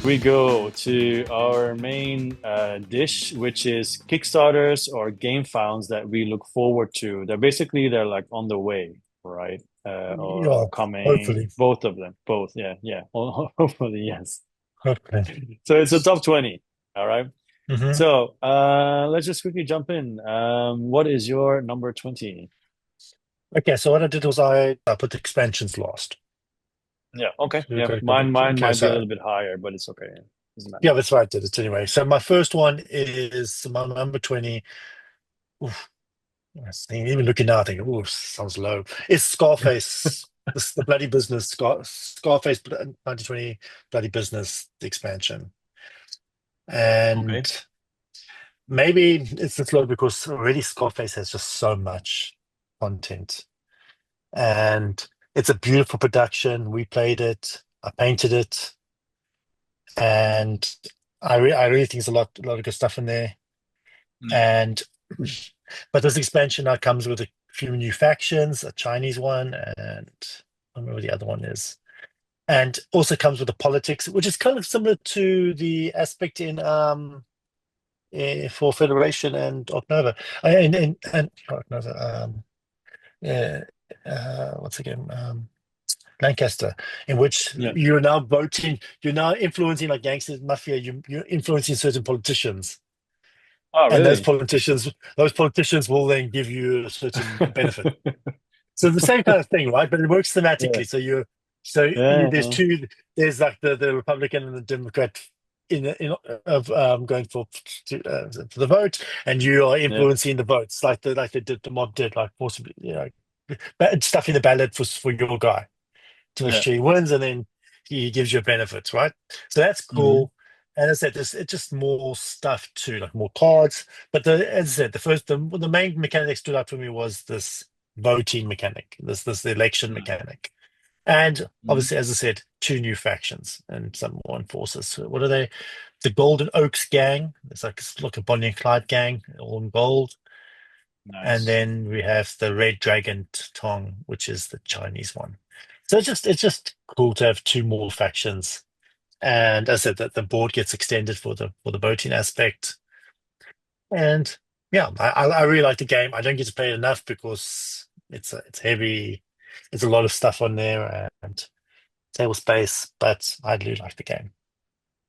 we go to our main dish, which is Kickstarters or game founds that we look forward to. They're like on the way, right? Or Yeah, coming, hopefully. both of them, both. Yeah, yeah. Hopefully, yes. Hopefully. So it's a top 20. All right. hmm So let's just quickly jump in. What is your number 20? Okay, so what I did was I put the expansions last. Yeah, okay. So we've Yeah. got a couple. Mine Okay, might be a so little bit higher, but it's okay. Doesn't matter. yeah, that's why I did it anyway. So my first one is my number 20. Oof, even looking now, I think, oh, sounds low. It's Scarface. The bloody business, Scarface 2020 bloody business expansion. Okay. And maybe it's just low because already Scarface has just so much content. And it's a beautiful production. We played it, I painted it, and I really think there's a lot of good stuff in there. Yeah. And but this expansion now comes with a few new factions, a Chinese one, and I don't know what the other one is. And also comes with the politics, which is kind of similar to the aspect in for Federation and Octava. And Arc Nova, uh, what's again? Lancaster, in which Yeah. you're now voting, you're now influencing like gangsters, mafia, you're influencing certain politicians. Oh, And really? those politicians will then give you a certain benefit. So the same kind of thing, right? But it works Yeah. thematically. There's Yeah. two, there's like the Republican and the Democrat in of going for the vote, and you are Yeah. influencing the votes like they did the mob did, like possibly, stuff in the ballot for your guy to make Yeah. sure he wins, and then he gives you benefits, right? So that's Hmm. cool. And as I said, it's just more stuff too, like more cards. But as I said, the main mechanic that stood out for me was this voting mechanic, this election mechanic, and Hmm. obviously, as I said, two new factions and some more enforcers. So what are they? The Golden Oaks gang. It's like a Bonnie and Clyde gang, all in gold. And Nice. then we have the Red Dragon Tong, which is the Chinese one. So it's just cool to have two more factions. And as I said, that the board gets extended for the boating aspect. And yeah, I really like the game. I don't get to play it enough because it's heavy. It's a lot of stuff on there and table space, but I do like the game.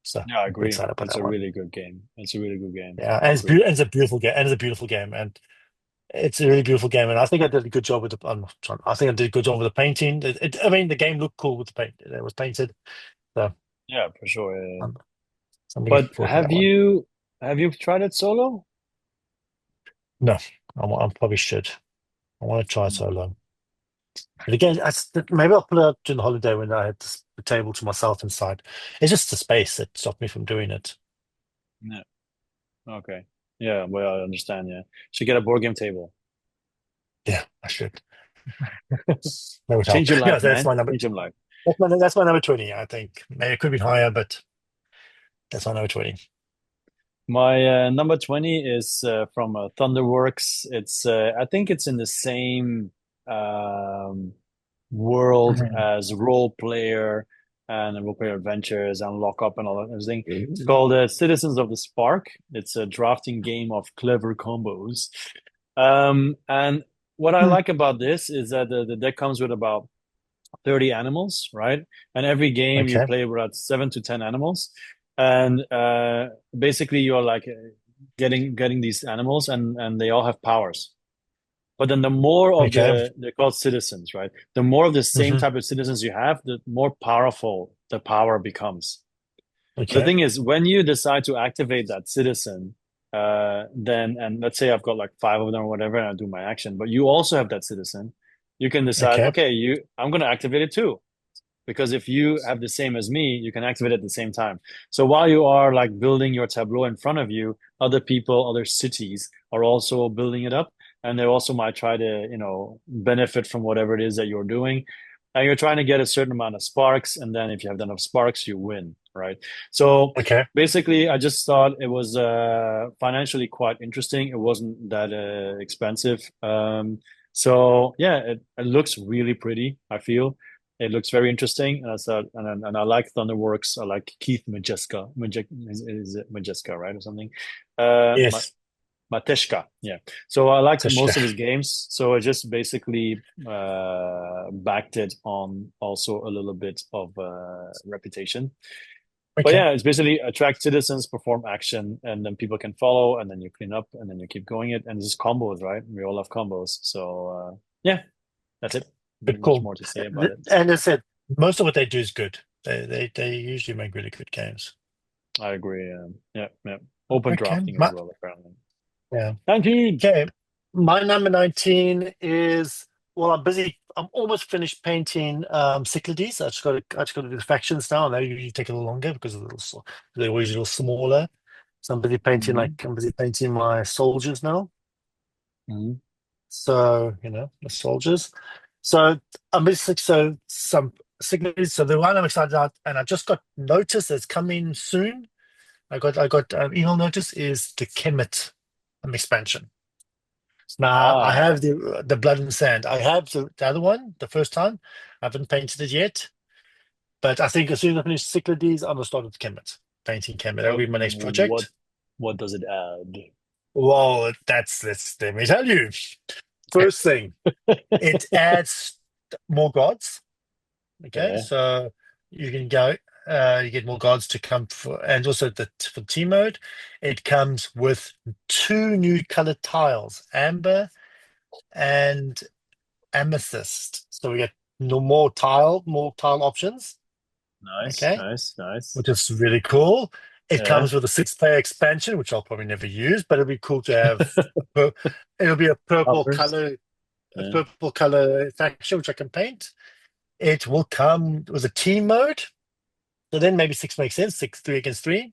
So Yeah, I I'm pretty agree. excited about It's that a one. really good game. It's a really good game. Yeah, I agree. and it's a beautiful game. And it's a beautiful game. And it's a really beautiful game, and I think I did a good job with the. I think I did a good job with the painting. I mean, the game looked cool with the paint. It was painted, so Yeah, for sure. Yeah. I'm, so I'm looking But forward to that one. have you tried it solo? No, I probably should. I want to try Mm. solo. But again, maybe I'll put it up during the holiday when I had the table to myself inside. It's just the space that stopped me from doing it. Yeah. Okay. Yeah, well, I understand. Yeah. Should get a board game table. Yeah, I should. That would help. Change your Yeah, life, so that's man. my number. Change your life. That's my number 20. I think maybe it could be higher, but that's my number 20. My number 20 is from Thunderworks. I think it's in the same um, world Mhm. as Role Player and Role Player Adventures and Lock Up and all that everything. It's called Citizens of the Spark. It's a drafting game of clever combos. And what I like about this is that the deck comes with about 30 animals, right? And every game you Okay. play with about 7 to 10 animals. And basically you're like getting these animals and they all have powers. But then the more of Okay. they're called citizens, right? The more of the same hmm type of citizens you have, the more powerful the power becomes. The Okay. thing is, when you decide to activate that citizen, then, and let's say I've got like five of them or whatever, and I do my action, but you also have that citizen, you can decide, Okay. okay, I'm going to activate it too. Because if you have the same as me, you can activate it at the same time. So while you are like building your tableau in front of you, other people, other cities are also building it up. And they also might try to, benefit from whatever it is that you're doing. And you're trying to get a certain amount of sparks. And then if you have enough sparks, you win, right? So Okay. basically, I just thought it was financially quite interesting. It wasn't that expensive. So yeah, it looks really pretty, I feel. It looks very interesting, and I thought, and I like Thunderworks. I like Keith is it Majeska, right, or something? Ma Yes. Mateshka, yeah. So I like Tishka. most of his games. So I just basically backed it on also a little bit of reputation. But Okay. yeah, it's basically attract citizens, perform action, and then people can follow, and then you clean up, and then you keep going it. And it's just combos, right? We all love combos. So yeah, that's it. But Not much cool. more to say about it. And as I said, most of what they do is good. They usually make really good games. I agree. Yeah, yeah. Open Okay. drafting as well, apparently. Yeah. 19. Okay. My number 19 is, well, I'm busy. I'm almost finished painting Cyclades. I just got to do the factions now, and they usually take a little longer because they're always a little smaller. So Mm-hmm. I'm busy painting my soldiers now. Mm-hmm. So, the soldiers. So I'm basically some Cyclades. So the one I'm excited about, and I just got notice that's coming soon. I got email notice is the Kemet expansion. Now I Ah, have the Blood and Sand. I have the other one, the first time. I haven't painted it yet, but I think as soon as I finish Cyclades, I'm gonna start with Kemet, painting Kemet. That'll be my next what project. what does it add? Well, let me tell you. First thing, it adds more gods. Okay, Okay, so you can go, you get more gods to come for, and also for team mode, it comes with two new colored tiles, amber and amethyst. So we get more tile options. nice, Okay, nice, nice. which is really cool. It Yeah, comes with a six-player expansion, which I'll probably never use, but it'll be cool to have. It'll be offers. a Yeah. purple color faction which I can paint. It will come with a team mode, so then maybe six makes sense. Six, three against three.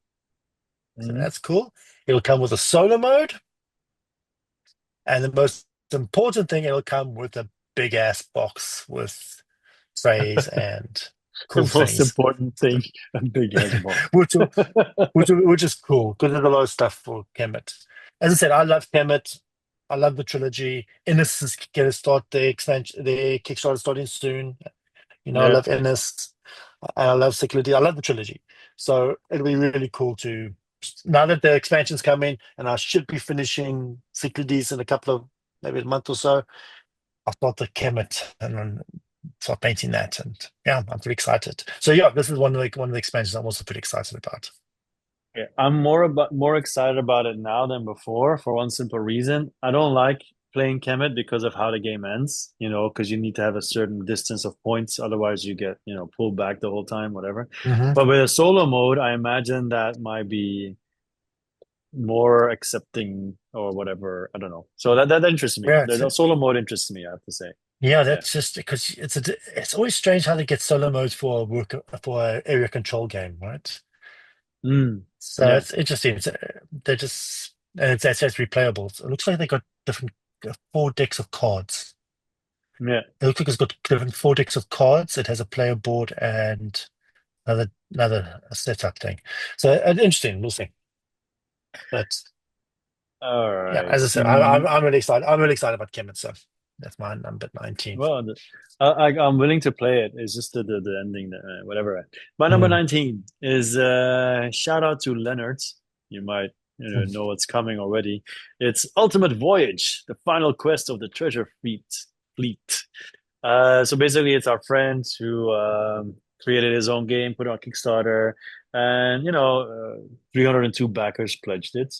So Mm-hmm. that's cool. It'll come with a solo mode, and the most important thing, it'll come with a big ass box with trays and cool The most things, important thing, a big ass box. which will, which is cool because there's a lot of stuff for Kemet. As I said, I love Kemet. I love the trilogy. Innis is going to start the expansion, the Kickstarter starting soon. I Yeah. love Innis and I love Cyclades. I love the trilogy. So it'll be really cool to, now that the expansion's coming and I should be finishing Cyclades in a couple of, maybe a month or so, I'll start the Kemet and then start painting that. And yeah, I'm pretty excited. So yeah, this is one of the expansions I'm also pretty excited about. Yeah, I'm more excited about it now than before for one simple reason. I don't like playing Kemet because of how the game ends, because you need to have a certain distance of points, otherwise you get, pulled back the whole time, whatever. Hmm. But with a solo mode, I imagine that might be more accepting or whatever. I don't know. So that interests me. Yeah, The solo mode interests me, I have to say. yeah, Yeah. that's just because it's always strange how they get solo modes for an area control game, right? Mm. So Yeah. it's interesting. They're just and it's replayable. So it looks like they got different four decks of cards. Yeah. It looks like it's got different four decks of cards. It has a player board and another setup thing. So interesting. We'll see. But All yeah, right. as I said, I'm really excited. I'm really excited about Kemet. So that's my number 19. Well, I'm willing to play it. It's just the ending, whatever. My number Mm. 19 is shout out to Leonard. You might know what's coming already. It's Ultimate Voyage, the final quest of the treasure fleet. So basically, it's our friend who created his own game, put it on Kickstarter, and 302 backers pledged it.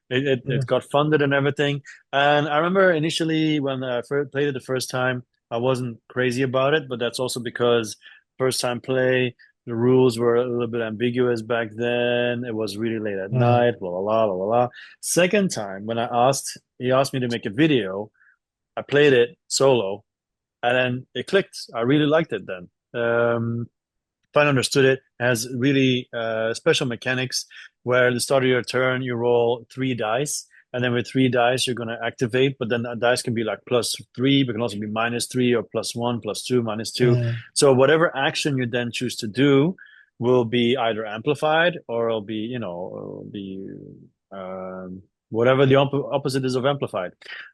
It Mm. got funded and everything. And I remember initially when I first played it the first time, I wasn't crazy about it, but that's also because first time play, the rules were a little bit ambiguous back then. It was really late at Mm. night, blah blah blah blah blah. Second time when he asked me to make a video. I played it solo and then it clicked. I really liked it then. If I understood it, it has really special mechanics where at the start of your turn, you roll three dice. And then with three dice, you're going to activate, but then that dice can be like +3, but can also be -3 or +1, +2, -2. Mm. So whatever action you then choose to do will be either amplified or it'll be, um, whatever the opposite is of amplified.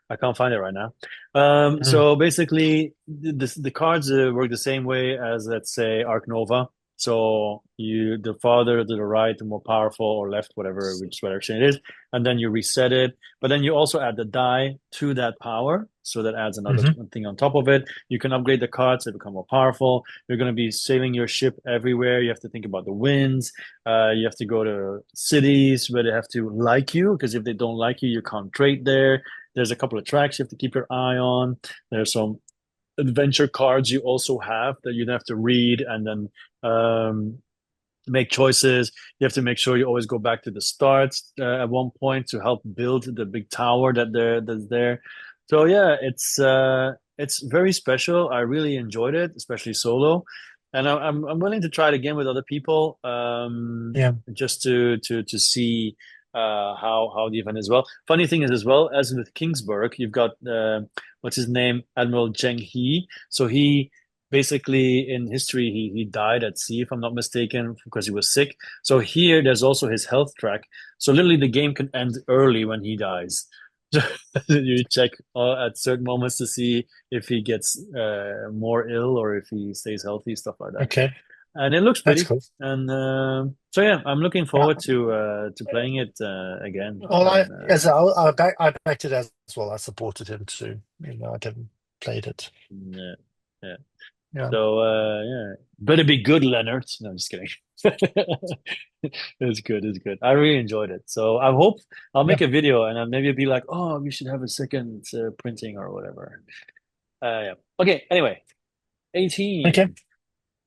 I can't find it right now. Mm. So basically, the cards work the same way as, let's say, Arc Nova. So the farther to the right, the more powerful, or left, whatever, which direction it is, and then you reset it. But then you also add the die to that power, so that adds another Hmm. thing on top of it. You can upgrade the cards to become more powerful. You're going to be sailing your ship everywhere. You have to think about the winds. You have to go to cities where they have to like you, because if they don't like you, you can't trade there. There's a couple of tracks you have to keep your eye on. There's some adventure cards you also have that you have to read and then make choices. You have to make sure you always go back to the start at one point to help build the big tower that's there. So yeah, it's very special. I really enjoyed it, especially solo, and I'm willing to try it again with other people, Yeah. just to see how the event is. Well, funny thing is, as well as with Kingsburg, you've got what's his name, Admiral Zheng He. So he basically in history he died at sea, if I'm not mistaken, because he was sick. So here there's also his health track. So literally the game can end early when he dies. You check at certain moments to see if he gets more ill or if he stays healthy, stuff like that. Okay. And it looks That's pretty. cool. And so yeah, I'm looking Yeah. forward to playing it again. Well, And I backed it as well. I supported him too. I didn't played it. yeah, yeah. Yeah. So yeah, better be good, Leonard. No, I'm just kidding. It's good. It's good. I really enjoyed it. So I hope I'll Yeah. make a video and I'll maybe be like, oh, we should have a second printing or whatever. Yeah. Okay. Anyway, Okay. 18.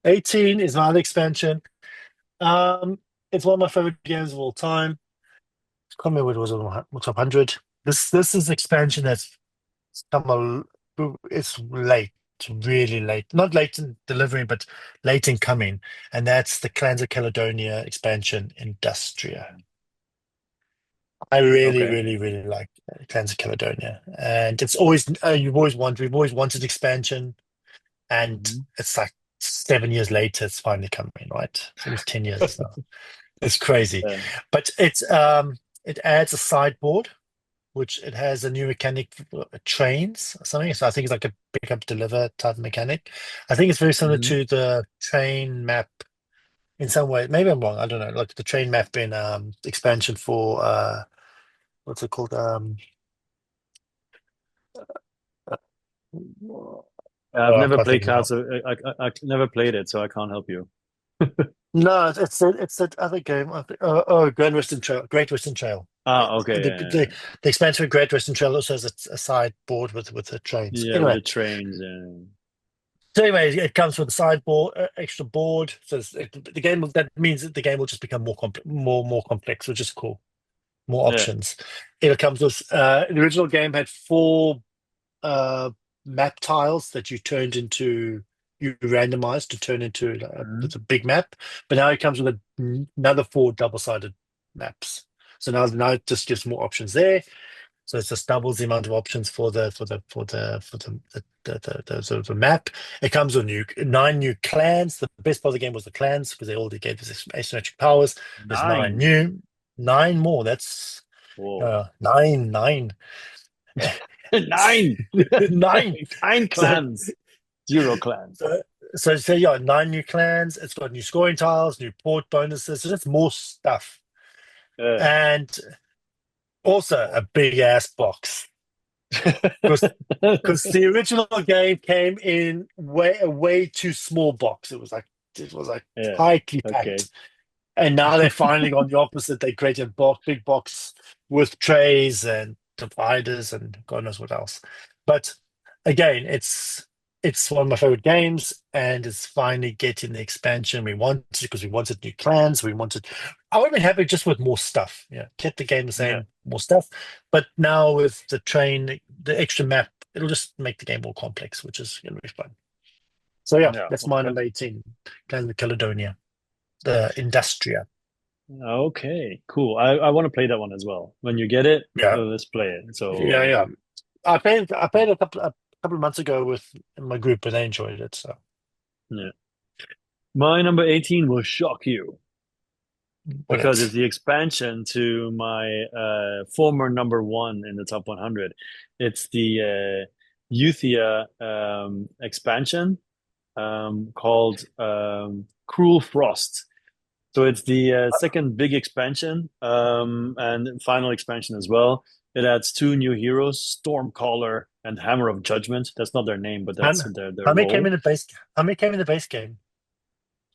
18 is my other expansion. Um, it's one of my favorite games of all time. I can't remember what it was on my top 100. This is expansion that's come it's late, really late. Not late in delivering, but late in coming. And that's the Clans of Caledonia expansion, Industria. I really, Okay. really, really like Clans of Caledonia. And it's always we've always wanted expansion, and Hmm. it's like 7 years later, it's finally coming, right? It's almost 10 years now. It's crazy. Yeah. But it adds a sideboard, which it has a new mechanic trains or something. So I think it's like a pick up deliver type of mechanic. I think it's very similar Hmm. to the train map in some way. Maybe I'm wrong. I don't know. Like the train map in expansion for what's it called? I've Oh, I never can't played think now. cards. So I never played it, so I can't help you. No, it's that other game. Oh, Grand Western Trail, Great Western Trail. Ah, okay. The expansion of Great Western Trail also has a side board with the trains. Yeah, with Anyway, the trains. so anyway, it comes with a sideboard, extra board. So the game that means that the game will just become more complex, which is cool. More Yeah. options. It comes with the original game had four uh, map tiles that you randomized to turn into Mhm. it's a big map. But now it comes with another four double-sided maps. So now it just gives more options there. So it just doubles the amount of options for the map. It comes with nine new clans. The best part of the game was the clans because they all gave us asymmetric powers. There's Nine. nine more. That's Whoa. nine, Nine. nine. Nine So, clans. Zero clans. so, so yeah, nine new clans. It's got new scoring tiles, new port bonuses. So that's more stuff, Yeah. and also a big ass box. Because the original game came in a way too small box. It was like Yeah. tightly Okay. packed. And now they finally gone the opposite. They created a big box with trays and dividers and God knows what else. But again, it's one of my favorite games, and it's finally getting the expansion we wanted because we wanted new clans. I would have been happy just with more stuff. Yeah, kept the game the Yeah. same, more stuff. But now with the extra map, it'll just make the game more complex, which is gonna be fun. So yeah, Yeah. that's my Okay. number 18, Clans of Caledonia, the Industria. Okay. Cool. I want to play that one as well. When you get it, Yeah, let's play it. yeah, So yeah. I played a couple of months ago with my group, and they enjoyed it. So yeah. My number 18 will shock you. What because it's else? the expansion to my former number one in the top 100. It's the Euthia expansion called Cruel Frost. So it's the second big expansion and final expansion as well. It adds two new heroes, Stormcaller and Hammer of Judgment. That's not their name, but How, that's their how many came role. in the base? How many came in the base game?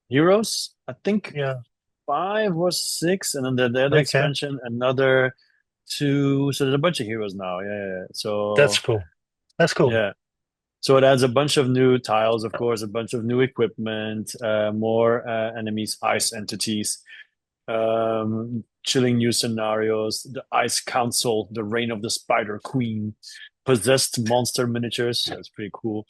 Heroes, I think Yeah. five or six, and then the other Okay. expansion, another two. So there's a bunch of heroes now. Yeah, yeah, yeah. That's So cool. That's cool. yeah. So it adds a bunch of new tiles, of course, a bunch of new equipment, more enemies, ice entities, chilling new scenarios, the Ice Council, the Reign of the Spider Queen, possessed monster miniatures. That's pretty cool.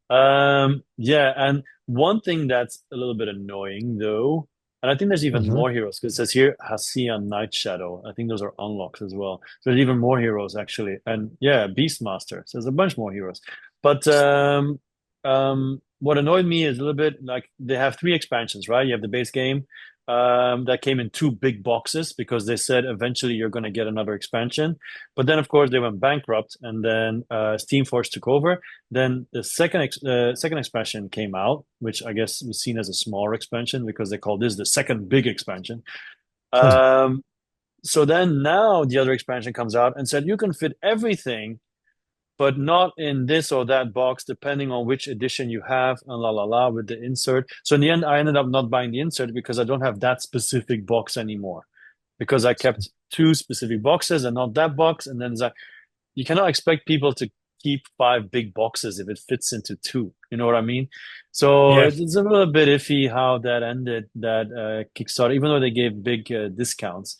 Yeah, and one thing that's a little bit annoying though, and I think there's even Hmm. more heroes because it says here Hacian Night Shadow. I think those are unlocks as well. So there's even more heroes actually, and yeah, Beastmaster. So there's a bunch more heroes. But what annoyed me is a little bit like they have three expansions, right? You have the base game that came in two big boxes because they said eventually you're going to get another expansion. But then, of course, they went bankrupt, and then Steamforce took over. Then the second expansion came out, which I guess was seen as a smaller expansion because they called this the second big expansion. Um, so then now the other expansion comes out and said you can fit everything but not in this or that box, depending on which edition you have, and la la la with the insert. So in the end, I ended up not buying the insert because I don't have that specific box anymore. Because I kept two specific boxes and not that box. And then it's like, you cannot expect people to keep five big boxes if it fits into two. You know what I mean? So Yeah. it's a little bit iffy how that ended, that Kickstarter, even though they gave big discounts.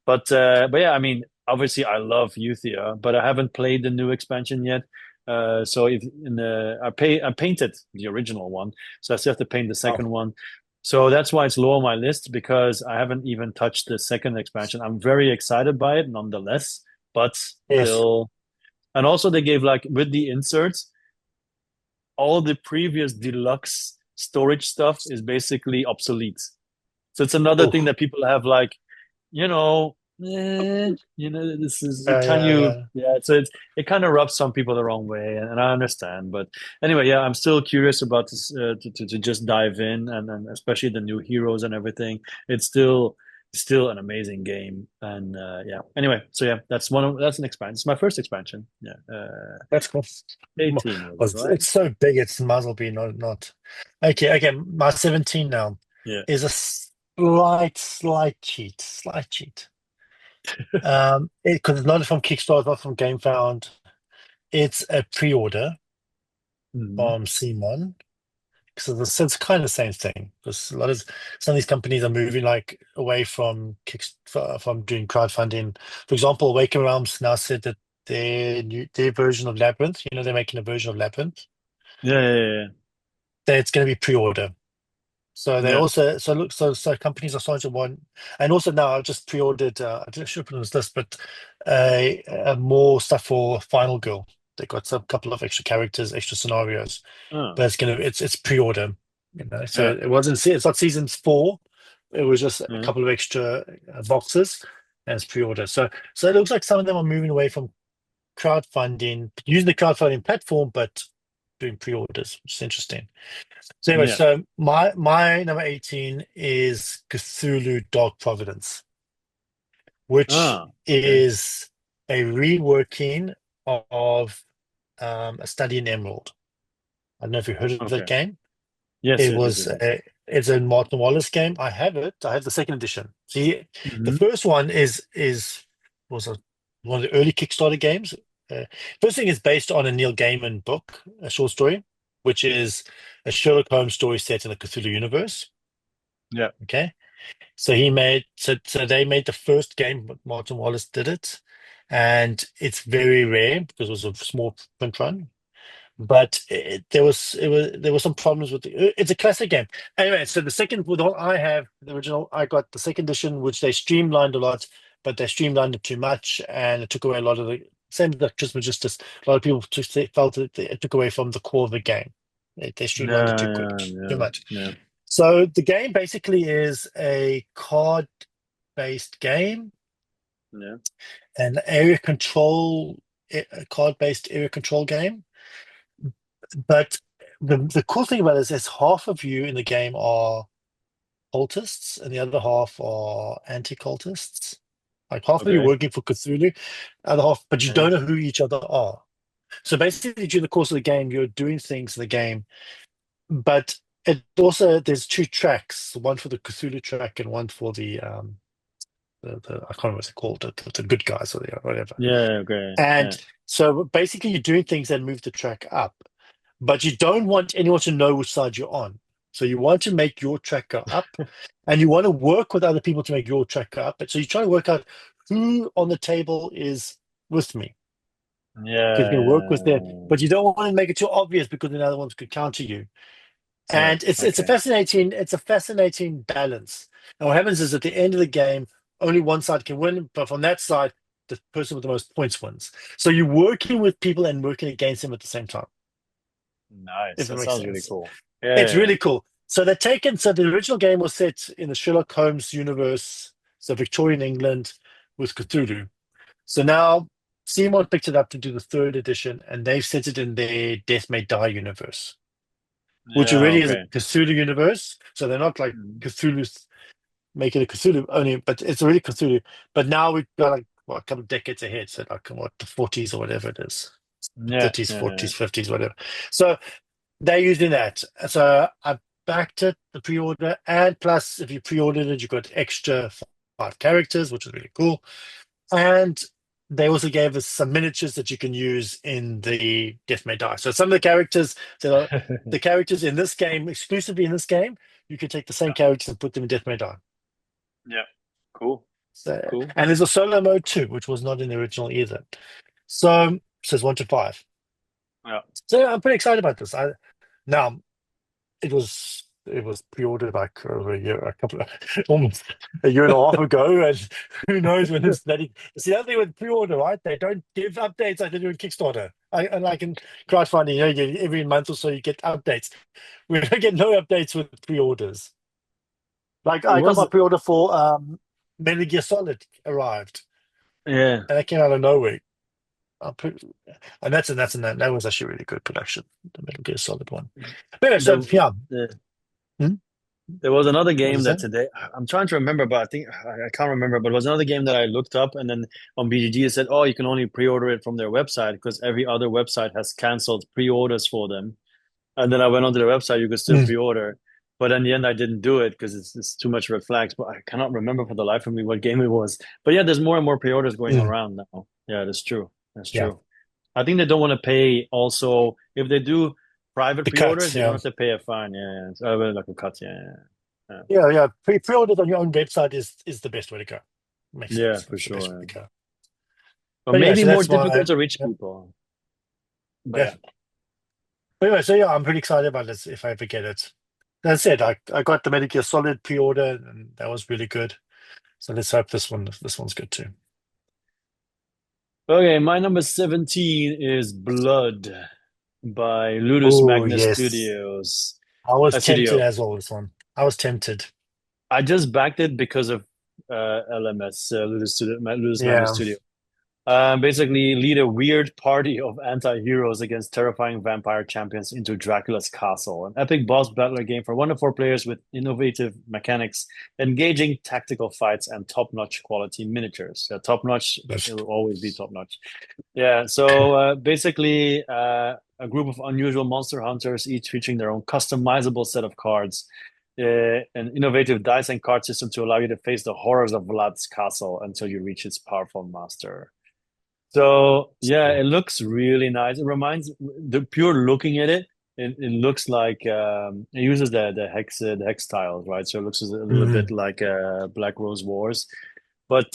But yeah, I mean, obviously I love Euthia, but I haven't played the new expansion yet. So if in the I painted the original one, so I still have to paint the Oh, second one. So that's why it's low on my list because I haven't even touched the second expansion. I'm very excited by it nonetheless, but yes. still. And also they gave like with the inserts, all the previous deluxe storage stuff is basically obsolete. So it's another thing Oh, that people have like, this is can yeah, you yeah. yeah, so it kind of rubs some people the wrong way and I understand. But anyway, yeah, I'm still curious about this to just dive in and especially the new heroes and everything. It's still an amazing game. And yeah. Anyway, so yeah, that's an expansion. It's my first expansion. Yeah. That's cool. 18 was Well, it, it's, right? it's so big, it's might as well be not. Okay, okay. My 17 now Yeah. is a slight cheat, slight cheat. Because it's not from Kickstarter, not from GameFound. It's a pre-order Hmm. from Simon. So it's kind of the same thing. Because some of these companies are moving like away from from doing crowdfunding. For example, Awaken Realms now said that their version of Labyrinth, they're making a version of Labyrinth, Yeah, yeah, that it's going to be pre-order. So they yeah, also so companies are starting to want, and also now I've just pre-ordered. I should put on this list, but more stuff for Final Girl. They got some couple of extra characters, extra scenarios, yeah. Oh, but it's pre-order. So yeah, it's not season 4. It was just a yeah, couple of extra boxes, and it's pre-order. So it looks like some of them are moving away from crowdfunding, using the crowdfunding platform, but doing pre-orders, which is interesting. So anyway, yeah. so my number 18 is Cthulhu Dark Providence, which Ah, okay. is a reworking of A Study in Emerald. I don't know if you've heard of that Okay. game. Yes, It yes, yes, was yes, yes. it's a Martin Wallace game. I have it. I have the second edition. See, the Hmm. first one was one of the early Kickstarter games. Uh, First thing is based on a Neil Gaiman book, a short story, which is a Sherlock Holmes story set in the Cthulhu universe. Yeah. Okay. So they made the first game, but Martin Wallace did it, and it's very rare because it was a small print run. But there was some problems with it's a classic game. Anyway, so the second with all I have the original, I got the second edition, which they streamlined a lot, but they streamlined it too much, and it took away a lot of the same as the Christmas Justice. A lot of people felt that it took away from the core of the game. They streamlined it Yeah, too quick, yeah, too yeah, much. yeah. So the game basically is a card. card-based game, Yeah. an area control, a card-based area control game. But the cool thing about it is half of you in the game are cultists and the other half are anti-cultists. Like half of you Okay. working for Cthulhu, other half, but you Yeah. don't know who each other are. So basically, during the course of the game, you're doing things in the game, but it also there's two tracks, one for the Cthulhu track and one for the I can't remember what it's called, the good guys or the whatever. Yeah. Okay. And Yeah. so basically, you're doing things that move the track up, but you don't want anyone to know which side you're on. So you want to make your track go up, and you want to work with other people to make your track go up. So you try to work out who on the table is with me, because you can work with them, Yeah. but you don't want to make it too obvious because the other ones could counter you. Yeah. And it's a Okay. fascinating balance. And what happens is at the end of the game, only one side can win, but from that side, the person with the most points wins. So you're working with people and working against them at the same time, Nice. if that That makes sounds really sense. cool. It's Yeah. really cool. So the original game was set in the Sherlock Holmes universe, so Victorian England with Cthulhu. So now Simon picked it up to do the third edition, and they've set it in their Death May Die universe, which Yeah. already is a Okay. Cthulhu universe. So they're not like Mhm. Cthulhu's making a Cthulhu only, but it's already Cthulhu. But now we've got like what, a couple of decades ahead, so like what the 40s or whatever it is, Yeah. 30s, Yeah. Yeah. 40s, 50s, whatever. So they're using that. So I backed it, the pre-order, and plus if you pre-ordered it, you got extra 5 characters, which is really cool. And they also gave us some miniatures that you can use in the Death May Die. So some of the characters that are the characters in this game, exclusively in this game, you can take the same Yeah. characters and put them in Death May Die. Yeah. Cool. So, Cool. and there's a solo mode too, which was not in the original either. So it says 1 to 5. Yeah. So I'm pretty excited about this. Now it was pre-ordered like over a year, a couple of almost a year and a half ago, and who knows when it's bloody. It's the other thing with pre-order, right? They don't give updates like they do in Kickstarter. And like in crowdfunding, every month or so you get updates. We don't get no updates with pre-orders. Like It I got my was. pre-order for Metal Gear Solid arrived, Yeah. and that came out of nowhere. I put, and that was actually really good production, the Metal Gear Solid one. But anyway, so The, yeah. the Hmm? There was another What game is that that? today I'm trying to remember, but I think I can't remember. But it was another game that I looked up, and then on BGG it said, "Oh, you can only pre-order it from their website because every other website has canceled pre-orders for them." And then I went onto the website; you could still Mm, pre-order. But in the end, I didn't do it because it's too much red flags. But I cannot remember for the life of me what game it was. But yeah, there's more and more pre-orders going mm, around now. Yeah, that's true. That's yeah. true. I think they don't want to pay. Also, if they do private The pre-orders, cuts, they don't yeah. have to pay a fine. Yeah, yeah. It's like a cut. Yeah, yeah. Yeah, yeah. Pre-ordered on your own website is the best way to go. Makes Yeah, sense. for That's the best way sure. to go. But But anyway, maybe so more that's difficult my to reach yeah, people. But yeah. yeah. But anyway, so yeah, I'm pretty excited about this if I ever get it. As I said, I got the Metal Gear Solid pre-order and that was really good. So let's hope this one's good too. Okay, my number 17 is Blood by Ludus Oh Magnus yes. Studios. I was A tempted studio. as well, this one. I was tempted. I just backed it because of LMS, Ludus Magnus Yeah. Studio. Basically, lead a weird party of anti-heroes against terrifying vampire champions into Dracula's castle. An epic boss battler game for 1 to 4 players with innovative mechanics, engaging tactical fights, and top-notch quality miniatures. Top-notch, That's it will always be top-notch. Yeah, so basically, a group of unusual monster hunters, each featuring their own customizable set of cards. An innovative dice and card system to allow you to face the horrors of Vlad's castle until you reach its powerful master. So yeah, cool. it looks really nice. It reminds the pure looking at it. It looks like it uses the hex tiles, right? So it looks a little bit Mhm. like Black Rose Wars, but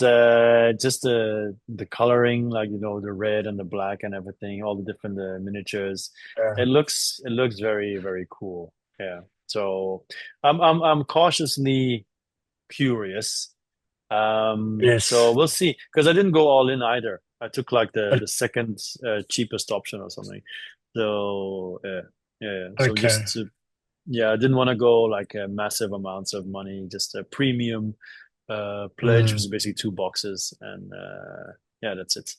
just the coloring, like the red and the black and everything, all the different miniatures. Yeah. It looks very very cool. Yeah. So I'm cautiously curious. So Yes. we'll see. Because I didn't go all in either. I took like the But the second cheapest option or something. So yeah. So okay. just to, yeah, I didn't want to go like massive amounts of money, just a premium. pledge, which Mm. is basically two boxes, and yeah, that's it.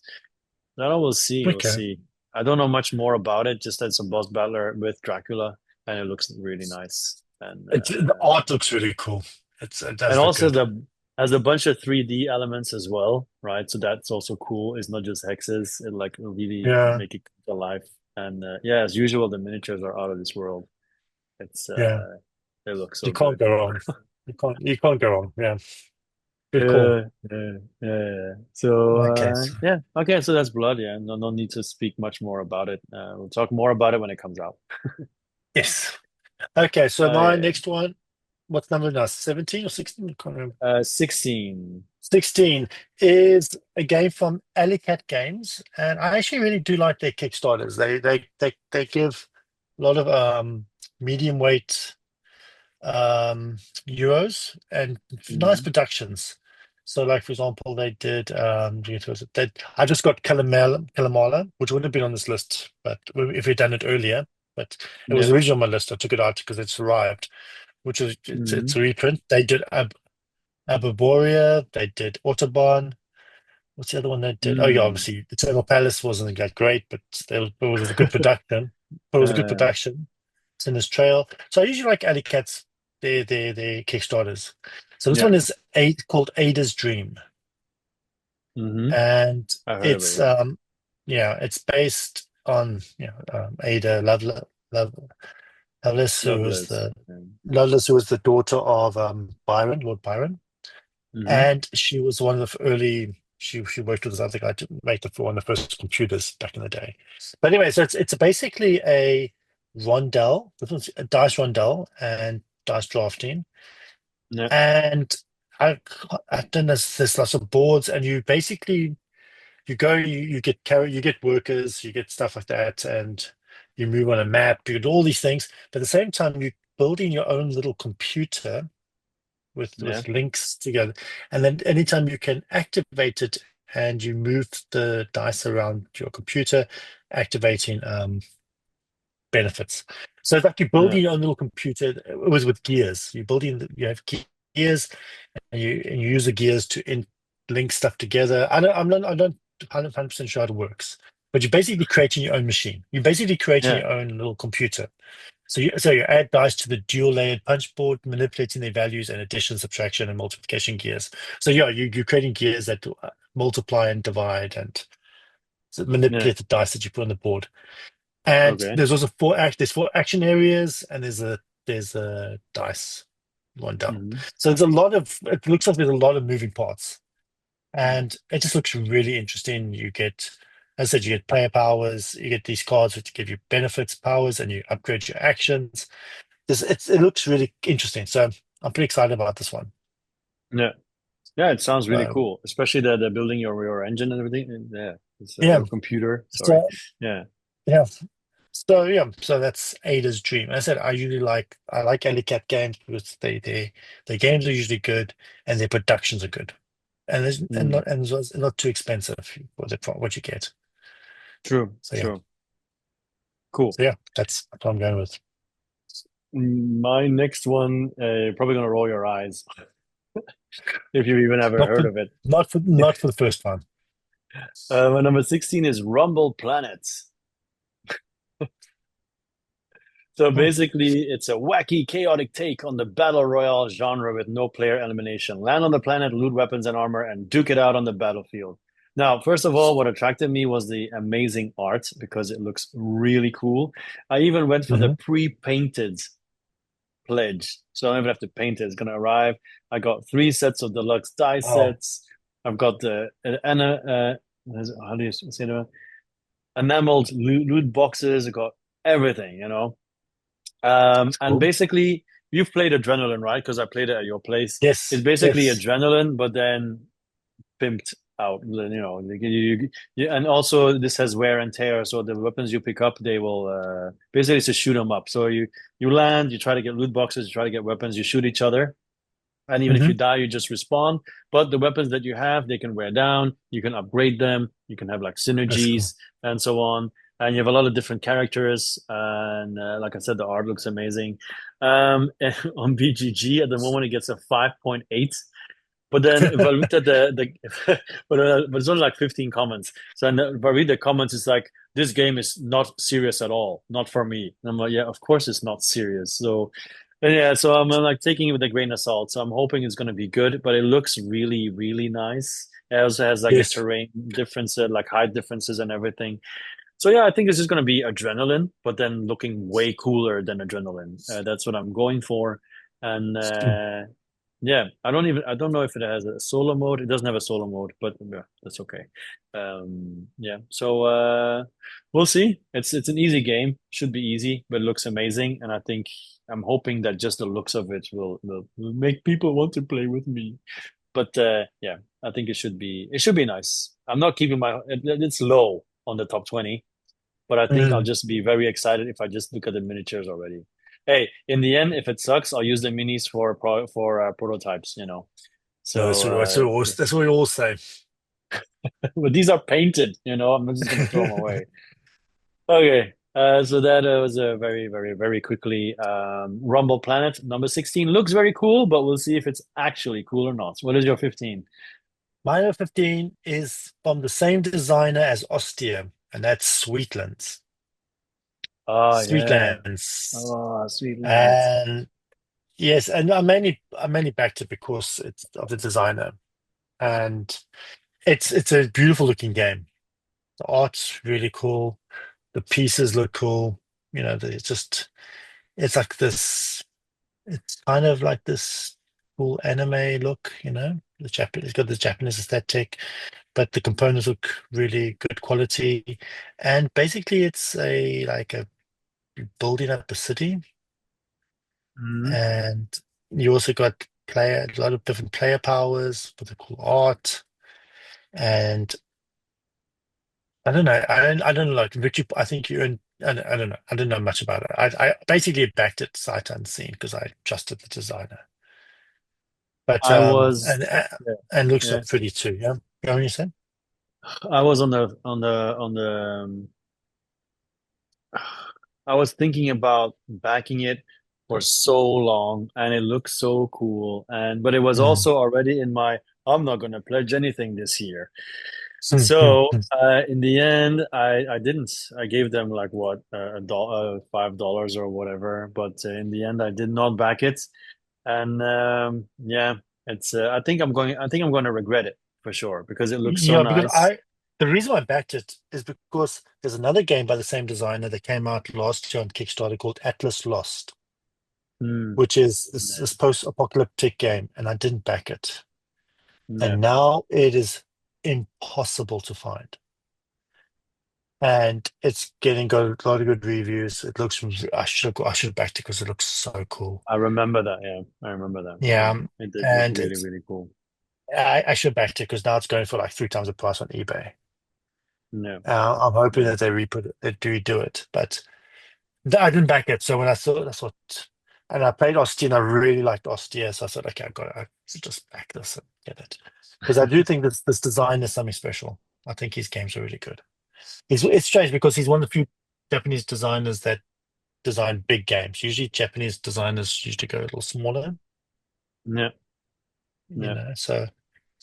Now we'll see. We'll Okay. see. I don't know much more about it. Just that it's a boss battler with Dracula, and it looks really nice. The art looks really cool. It And does look also good. the has a bunch of 3D elements as well, right? So that's also cool. It's not just hexes. It like really Yeah, make it come alive. And yeah, as usual, the miniatures are out of this world. It's yeah. they look You so can't good. go wrong. You can't go wrong. Yeah. Good call. Yeah. So Okay. yeah, okay. So that's blood. Yeah, no need to speak much more about it. We'll talk more about it when it comes out. Yes. Okay, so my Yeah. next one, what's number now? 17 or 16? I can't remember. 16. 16 is a game from Alley Cat Games, and I actually really do like their Kickstarters. They give a lot of medium weight euros and nice Hmm. productions. So, like for example, they did I just got Kalamala, which wouldn't have been on this list, but if we'd done it earlier, but it was Yeah. originally on my list. I took it out because it's arrived, which is it's Hmm. a reprint. They did Ababoria, they did Autobahn. What's the other one they did? Oh yeah, Mm. obviously Eternal Palace wasn't that great, but still it was a good production. But it was a good Uh, production. It's in this trail. So I usually like Alley Cat's their Kickstarters. So this yeah. one is called Ada's Dream, Hmm. and I heard of it. it's Yeah. it's based on Ada Lovelace, Loveless. Lovelace, who was the daughter of Byron, Lord Byron. Hmm. And she was one of the early. She worked with this other guy to make one of the first computers back in the day. But anyway, so it's basically a rondel. This one's a dice rondel and dice drafting. Yeah. And I, I've done there's lots of boards, and you basically you get you get workers, you get stuff like that, and you move on a map. You get all these things, but at the same time, you're building your own little computer Yeah. with links together. And then anytime you can activate it and you move the dice around your computer, activating benefits. So it's like you're Yeah. building your own little computer. It was with gears. You're building, you have gears and you use the gears to link stuff together. I don't 100% sure how it works, but you're basically creating your own machine. You're basically creating Yeah. your own little computer. So you add dice to the dual layered punch board, manipulating their values and addition, subtraction, and multiplication gears. So yeah, you're creating gears that multiply and divide and Yeah. manipulate the dice that you put on the board. And Okay. there's also there's four action areas, and there's a dice one down. Hmm. So it looks like there's a lot of moving parts, and it just looks really interesting. As I said, you get player powers, you get these cards which give you benefits, powers, and you upgrade your actions. It looks really interesting. So I'm pretty excited about this one. Yeah. Yeah. It sounds really Um, cool, especially that they're building your engine and everything. And yeah. It's yeah. your computer. Sorry. So Yeah. yeah. So yeah. So that's Ada's Dream. I said I like Alley Cat games because their games are usually good and their productions are good. And there's and Mm. not and it's not too expensive for what you get. True. So yeah. True. Cool. So yeah, that's what I'm going with. My next one, probably gonna roll your eyes if you even ever Not heard for of it. not for the first time. My number 16 is Rumble Planets. So Hmm. basically, it's a wacky, chaotic take on the battle royale genre with no player elimination. Land on the planet, loot weapons and armor, and duke it out on the battlefield. Now, first of all, what attracted me was the amazing art because it looks really cool. I even went for the Hmm. pre-painted pledge, so I don't even have to paint it. It's gonna arrive. I got three sets of deluxe die Oh, sets. I've got the how do you say that? Enameled loot boxes. I got everything, you know. that's And cool. basically, you've played Adrenaline, right? Because I played it at your place. It's Yes, basically yes. Adrenaline, but then pimped out. And also this has wear and tear. So the weapons you pick up, they will basically it's a shoot 'em up. So you land, you try to get loot boxes, you try to get weapons, you shoot each other. And even if you Hmm. die, you just respawn. But the weapons that you have, they can wear down. You can upgrade them. You can have like That's cool. synergies and so on. And you have a lot of different characters. And like I said, the art looks amazing. On BGG at the moment, it gets a 5.8. But then if I looked at but it's only like 15 comments. So if I read the comments, it's like this game is not serious at all, not for me. And I'm like, yeah, of course it's not serious. So yeah, so I'm like taking it with a grain of salt. So I'm hoping it's going to be good, but it looks really, really nice. It also has like the Yes. terrain differences, like height differences and everything. So yeah, I think this is going to be adrenaline, but then looking way cooler than adrenaline. That's what I'm going for. And yeah, I don't know if it has a solo mode. It doesn't have a solo mode, but yeah, that's okay. Yeah, so we'll see. It's an easy game. Should be easy, but it looks amazing. And I think I'm hoping that just the looks of it will make people want to play with me. But yeah, I think it should be nice. I'm not keeping it's low on the top 20, but I think I'll Mm. just be very excited if I just look at the miniatures already. Hey, in the end, if it sucks, I'll use the minis for prototypes, you know. No, So that's what we all say. but these are painted, you know. I'm not just gonna throw them away. Okay. So that was a very, very, very quickly Rumble Planet number 16 looks very cool, but we'll see if it's actually cool or not. What is your 15? My 15 is from the same designer as Ostia, and that's Sweetlands. Oh yeah. Sweetlands. Oh, sweet lands. And yes, and I mainly backed it because it's of the designer. And it's a beautiful looking game. The art's really cool. The pieces look cool. It's like this, it's kind of like this cool anime look, it's got the Japanese aesthetic, but the components look really good quality. And basically it's a building up a city, Mhm. and you also got a lot of different player powers with the cool art. And I don't know. I don't know. Like Richie, I think you and I don't know. I don't know much about it. I basically backed it sight unseen because I trusted the designer. But I was yeah, and looks yeah. up pretty too. Yeah. You know what you said? I was on the I was thinking about backing it for so long and it looks so cool but it was Mm. also already in my I'm not going to pledge anything this year. So in the end I didn't. I gave them like what a dollar $5 or whatever, but in the end I did not back it. And yeah, it's I think I'm going to regret it for sure because it looks so Yeah, because nice. the reason why I backed it is because there's another game by the same designer that came out last year on Kickstarter called Atlas Lost, Hmm. which is this Yeah. post-apocalyptic game, and I didn't back it. Yeah. And now it is impossible to find. And it's getting got a lot of good reviews. It looks I should have backed it because it looks so cool. I remember that. Yeah, I remember that. Yeah, Yeah, it did look and really, really cool. I should have backed it because now it's going for like three times the price on eBay. Yeah, I'm hoping yeah. that they do it, but I didn't back it. So when I thought, and I played Ostia, and I really liked Ostia, so I said, okay, I should just back this and get it because I do think this design is something special. I think his games are really good. It's strange because he's one of the few Japanese designers that design big games. Usually, Japanese designers usually go a little smaller, Yeah, you yeah. know. So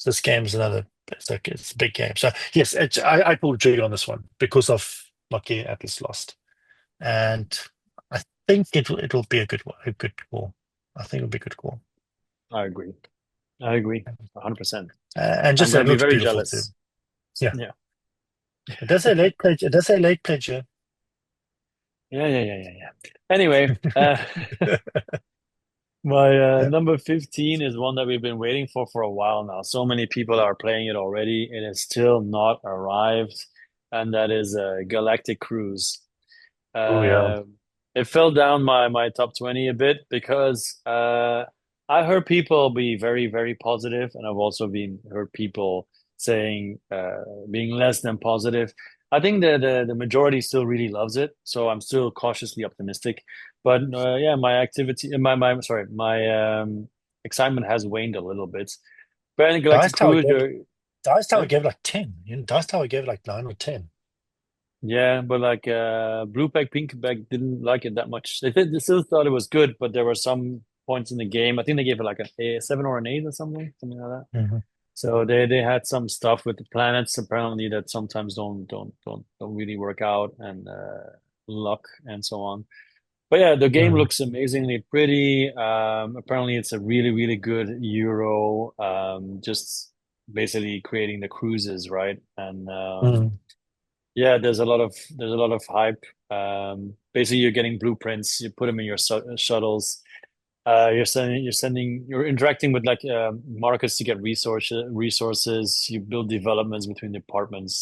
this game is another. It's a big game. So yes, I pulled the trigger on this one because of Lucky Atlas Lost. And I think it'll be a good call. I think it'll be a good call. I agree. I agree. 100%. And I'm just gonna it be looks very beautiful too. jealous. Yeah, Yeah. it does say late pledge. It does say late pledge. Yeah. Yeah, yeah, yeah, yeah, yeah. Anyway, my Yeah. number 15 is one that we've been waiting for a while now. So many people are playing it already. It has still not arrived, and that is Galactic Cruise. Oh yeah. Uh, it fell down my top 20 a bit because I heard people be very, very positive, and I've also been heard people saying being less than positive. I think the majority still really loves it, so I'm still cautiously optimistic. But yeah, my activity, my sorry, my excitement has waned a little bit. But in Dice Galactic Tower Cruise, gave Dice Tower yeah, gave like 10. Dice Tower gave like 9 or 10. yeah, but like Blue Pack, Pink Pack didn't like it that much. They still thought it was good, but there were some points in the game. I think they gave it like a 7 or an 8 or something like that. Mhm. So they had some stuff with the planets apparently that sometimes don't really work out, and luck and so on. But yeah, the game Mm. looks amazingly pretty. Apparently, it's a really good Euro. Just basically creating the cruises, right? And Mm. yeah, there's a lot of hype. Basically, you're getting blueprints. You put them in your shuttles. You're interacting with like markets to get resources. You build developments between departments.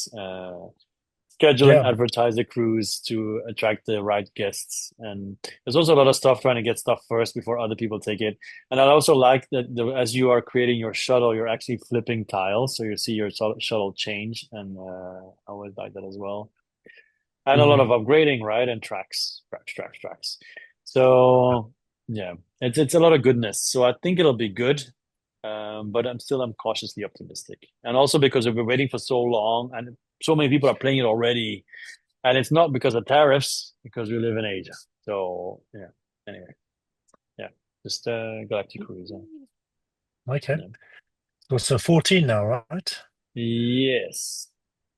Schedule and Yeah. advertise the cruise to attract the right guests. And there's also a lot of stuff trying to get stuff first before other people take it. And I also like that as you are creating your shuttle, you're actually flipping tiles, so you see your shuttle change. And I always like that as well. And a lot of Mm. upgrading, right? And tracks. So yeah, it's a lot of goodness. So I think it'll be good. But I'm cautiously optimistic, and also because we've been waiting for so long, and so many people are playing it already, and it's not because of tariffs, because we live in Asia. So yeah. Anyway, yeah, just Galactic Cruise. Okay. Yeah. So 14 now, right? Yes.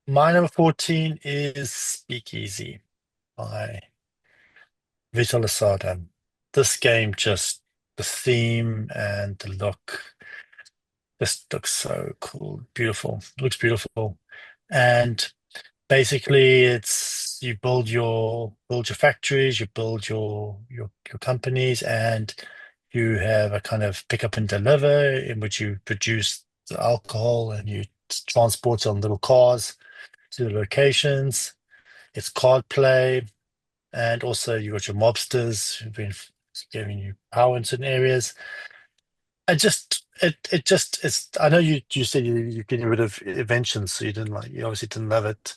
My number 14 is Speakeasy by Vital Asada. This game just the theme and the look just looks so cool, beautiful. Looks beautiful. And basically it's you build your factories, you build your companies, and you have a kind of pick up and deliver in which you produce the alcohol and you transport it on little cars to the locations. It's card play, and also you got your mobsters who've been giving you power in certain areas. I just it just it's I know you said you're getting rid of inventions, so you obviously didn't love it.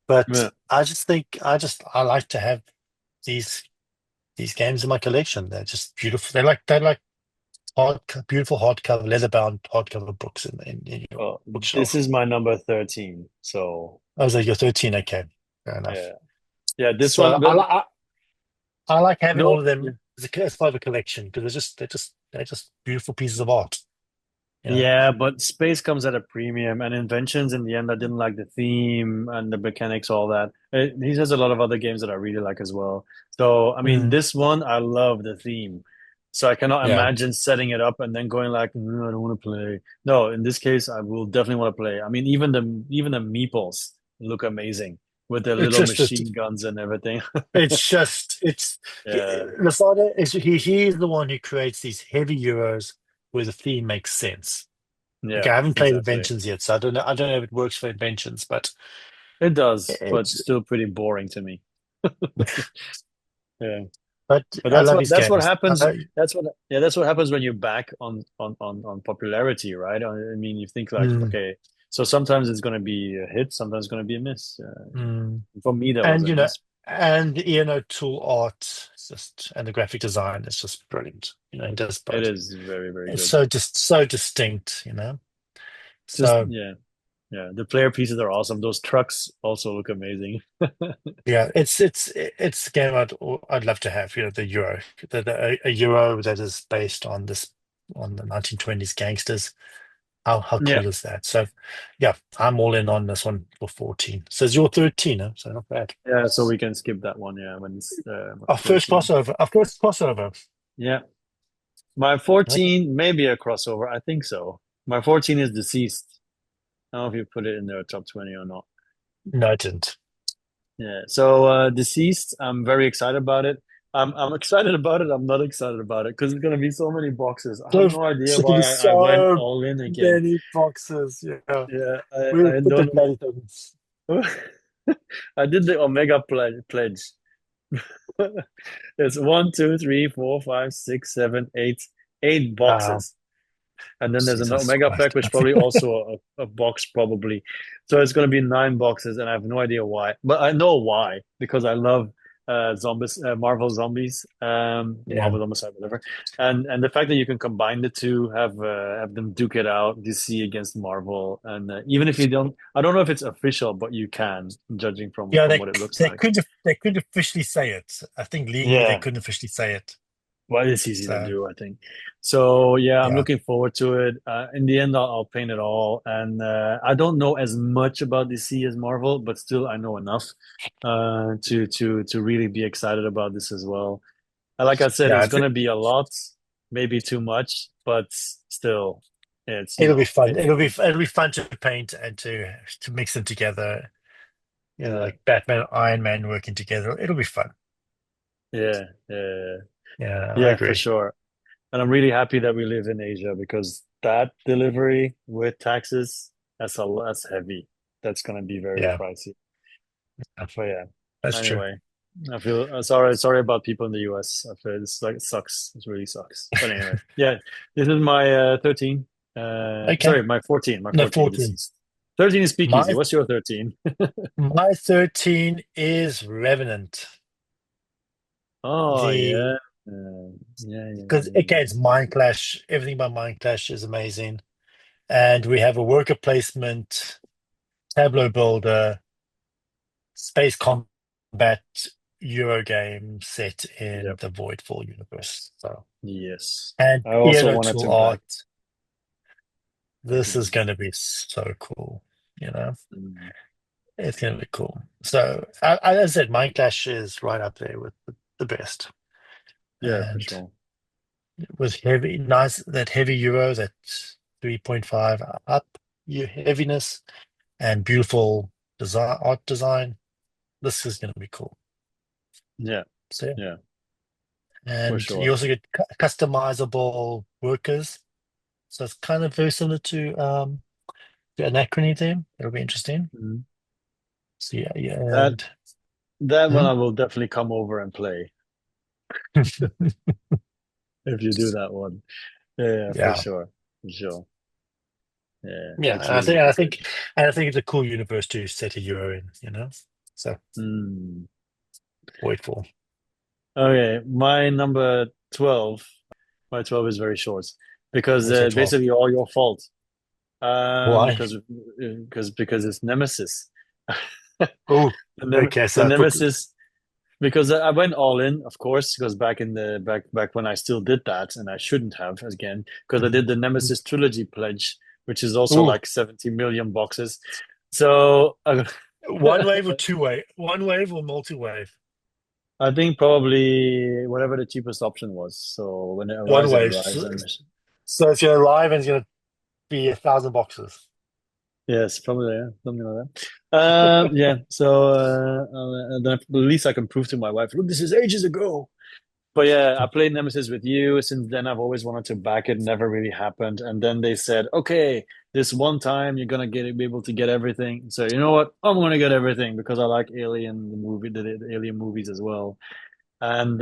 But Yeah. I just think I like to have these these games in my collection. They're just beautiful. They're like beautiful hardcover, leather bound hardcover books in your Well, this bookshelf. is my number 13. So I was like, you're 13, okay, fair yeah, enough. yeah. This So one, the I like having all no. of them as part of a collection because they're just beautiful pieces of art, you know. Yeah, but space comes at a premium, and inventions in the end, I didn't like the theme and the mechanics, all that. He has a lot of other games that I really like as well. So, I mean, Mm, this one, I love the theme. So I cannot yeah, imagine setting it up and then going like, "No, I don't want to play." No, in this case, I will definitely want to play. I mean, even the meeples look amazing with their it's little just machine guns and everything. Yeah, Lasada is he's the one who creates these heavy euros where the theme makes sense. Okay, yeah, I haven't played exactly. Inventions yet, so I don't know if it works for Inventions, but It does, but it's still pretty boring to me. Yeah. but But I love these that's what games. happens. That's what happens when you're back on popularity, right? I mean, you think like, Mm, okay, so sometimes it's going to be a hit, sometimes it's going to be a miss. mm. For me, that was And a miss. and the tool art is just and the graphic design is just brilliant. It does It both. is very It's good. so distinct. Just So yeah, yeah. The player pieces are awesome. Those trucks also look amazing. yeah, it's a game I'd love to have. The Euro, a Euro that is based on the 1920s gangsters. How Yeah, cool is that? So yeah, I'm all in on this one for 14. So it's your 13, huh? So not bad. yeah. So we can skip that one. Yeah, when it's Our first 13. crossover. Our first crossover. Yeah, my Okay. 14 may be a crossover. I think so. My 14 is Deceased. I don't know if you put it in their top 20 or not. No, I didn't. Yeah. So Deceased, I'm very excited about it. I'm excited about it. I'm not excited about it because it's gonna be so many boxes. I have So, no idea so gonna be why I went so all in again. many boxes. Yeah, Yeah, we I put the don't bloody things. know. I did the Omega pledge. It's one, two, three, four, five, six, seven, eight Wow, boxes. And then there's an Jesus Omega pack, Christ. which probably also a box probably. So it's going to be 9 boxes, and I have no idea why. But I know why because I love zombies, Yeah, Marvel Zombies, whatever. And the fact that you can combine the two, have them duke it out, DC against Marvel, and even if you don't, I don't know if it's official, but you can, judging from yeah. what it looks They like. couldn't officially say it. I think legally they Yeah, couldn't officially say it. Well, it's easy to So do, I think. So yeah, I'm yeah, looking forward to it. In the end, I'll paint it all, and I don't know as much about DC as Marvel, but still, I know enough to really be excited about this as well. And like I said, yeah, it's gonna be a lot, maybe too much, but still, it's it'll be fun. It'll be fun to paint and to mix them together. yeah, Like Batman, Iron Man working together. It'll be fun. yeah, Yeah, I yeah, for agree. sure. And I'm really happy that we live in Asia because that delivery with taxes, that's heavy. That's gonna be very Yeah, pricey. But yeah. that's true. Anyway, I feel sorry about people in the US. I feel it's like it sucks. It really sucks. But anyway, yeah. This is my 13. Okay. Sorry, my 14. My No, 14 14. deceased. 13 is Speakeasy. My What's your 13? my 13 is Revenant. Oh The yeah. Because again, it's Mind Clash. Everything about Mind Clash is amazing. And we have a worker placement, tableau builder, space combat Euro game set in Yep. the Voidfall universe. So, Yes. and I also era wanted to tool back. art. This is going to be so cool. You know, Mm, it's going to be cool. So, as I said, Mind Clash is right up there with the best. yeah, for And sure. with heavy, nice, that heavy Euro, that 3.5 up heaviness and beautiful design, art design. This is going to be cool. Yeah, So, yeah. yeah, for And you sure. also get customizable workers. So it's kind of very similar to Anachrony theme. It'll be interesting. Mhm. So yeah, yeah, That and that one hmm? I will definitely come over and play if you do that one. Yeah, for Yeah, sure. For sure. Yeah, yeah. it's really good. And I think it's a cool universe to set a Euro in. So Mm. wait for. Okay, my number 12. My 12 is very short because What's your 12? basically all your fault. Why? Because it's Nemesis. Oh, The, Nem okay. the So Nemesis because I went all in, of course, because back when I still did that, and I shouldn't have again, because I did the Nemesis trilogy pledge, which is also oh, like 70 million boxes. So one wave or two wave? One wave or multi-wave? I think probably whatever the cheapest option was. So when it One arrives, it wave. arrives. So, And so it's going to arrive and it's going to be 1,000 boxes. yes, probably yeah, something like that. Yeah. So then at least I can prove to my wife, look, this is ages ago. But yeah, I played Nemesis with you. Since then, I've always wanted to back it. Never really happened. And then they said, okay, this one time you're gonna be able to get everything. So you know what? I'm gonna get everything because I like Alien, the movie, the Alien movies as well. And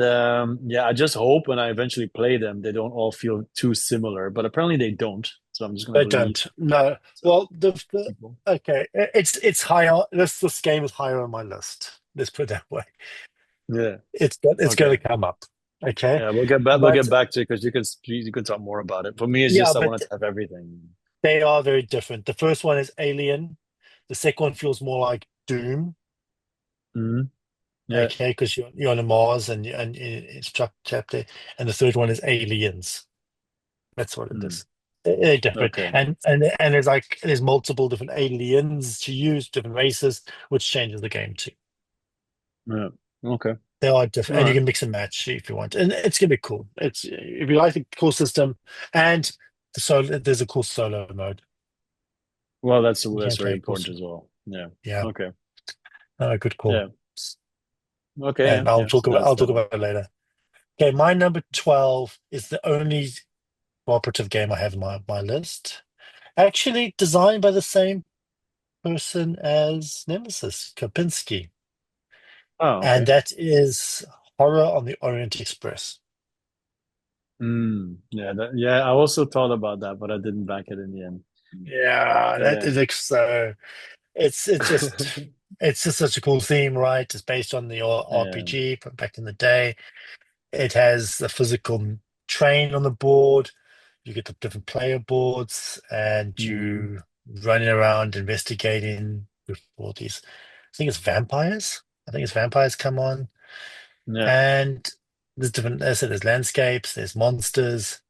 yeah, I just hope when I eventually play them, they don't all feel too similar. But apparently they don't. So I'm just gonna I believe. don't. No. Well, the People. okay, it's higher. This game is higher on my list. Let's put it that way. Yeah. It's going Okay. to come up. Okay, Yeah, we'll get back. We'll but get back to it because you can talk more about it. For me, it's yeah, just I but wanted to have everything. they are very different. The first one is Alien. The second one feels more like Doom. Hmm. Yeah. Okay, because you're on a Mars and it's chapter. And the third one is Aliens. That's what it Mm. is. They're different, Okay. and there's multiple different aliens to use, different races, which changes the game too. Yeah. Okay. They are All different, and you right. can mix and match if you want, and it's gonna be cool. It's if you like the cool system, and there's a cool solo mode. Well, You that's can very play important as well. Yeah. yeah, Okay. good call. Yeah. Okay. Yeah. And Yeah. So that's I'll that talk one. about it later. Okay, my number 12 is the only cooperative game I have on my list. Actually, designed by the same person as Nemesis, Kopinski. Oh, And okay. that is Horror on the Orient Express. Mm. Yeah. Yeah. I also thought about that, but I didn't back it in the end. Yeah, that Yeah. is so. It's just it's just such a cool theme, right? It's based on the Yeah. RPG from back in the day. It has the physical train on the board. You get the different player boards, and Hmm. you running around investigating with all these. I think it's vampires. I think it's vampires come on, Yeah. and There's different, as I said, there's landscapes, there's monsters.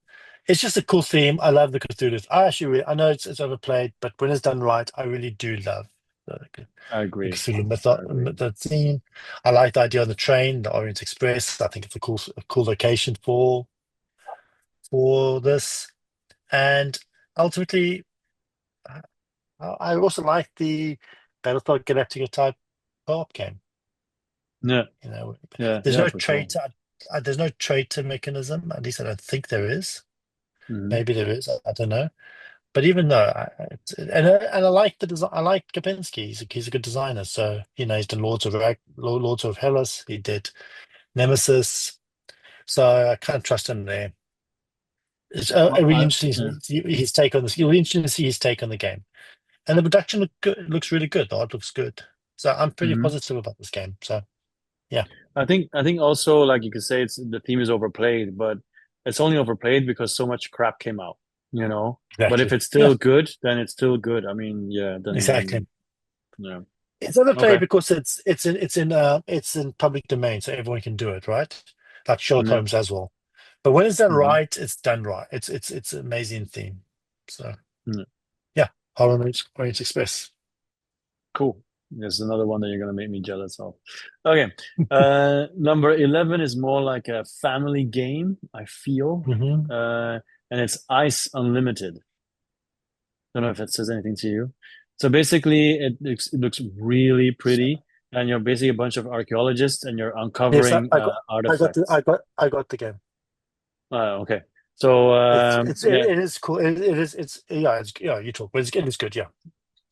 It's just a cool theme. I love the Cthulhu. I know it's overplayed, but when it's done right, I really do love I the agree. Cthulhu I agree. the theme. I like the idea on the train, the Orient Express. I think it's a cool location for this. And ultimately, I I also like the Battlestar Galactica type co-op game. Yeah, You know, yeah, there's yeah, no for sure. traitor. There's no traitor mechanism. At least I don't think there is. Hmm. Maybe there is. I don't know. But even though, and I like the design. I like Kapinski. He's a good designer. So he's done Lords of Hellas. He did Nemesis. So I kind of trust him there. It's Well, really interesting yeah. to see his take on this. It'll be interesting to see his take on the game. And the production looks really good. The art looks good. So I'm pretty Hmm. positive about this game. So yeah, I think also like you could say it's the theme is overplayed, but it's only overplayed because so much crap came out, you know. But if exactly. it's Yeah, still good, then it's still good. I mean, yeah, exactly. then yeah. It's overplayed Okay. because it's in public domain, so everyone can do it, right? Like Sherlock Yeah. Holmes as well. But when it's done Hmm. right, it's done right. It's an amazing theme. So Yeah. yeah, Orient Express. Cool. There's another one that you're gonna make me jealous of. Okay. Number 11 is more like a family game, I feel. Hmm. And it's Ice Unlimited. Don't know if it says anything to you. So basically, it looks really pretty, and you're basically a bunch of archaeologists, and you're Yes, uncovering artifacts. I got the game. Okay. So yeah. It is cool. It's yeah. You talk, but it is good. Yeah.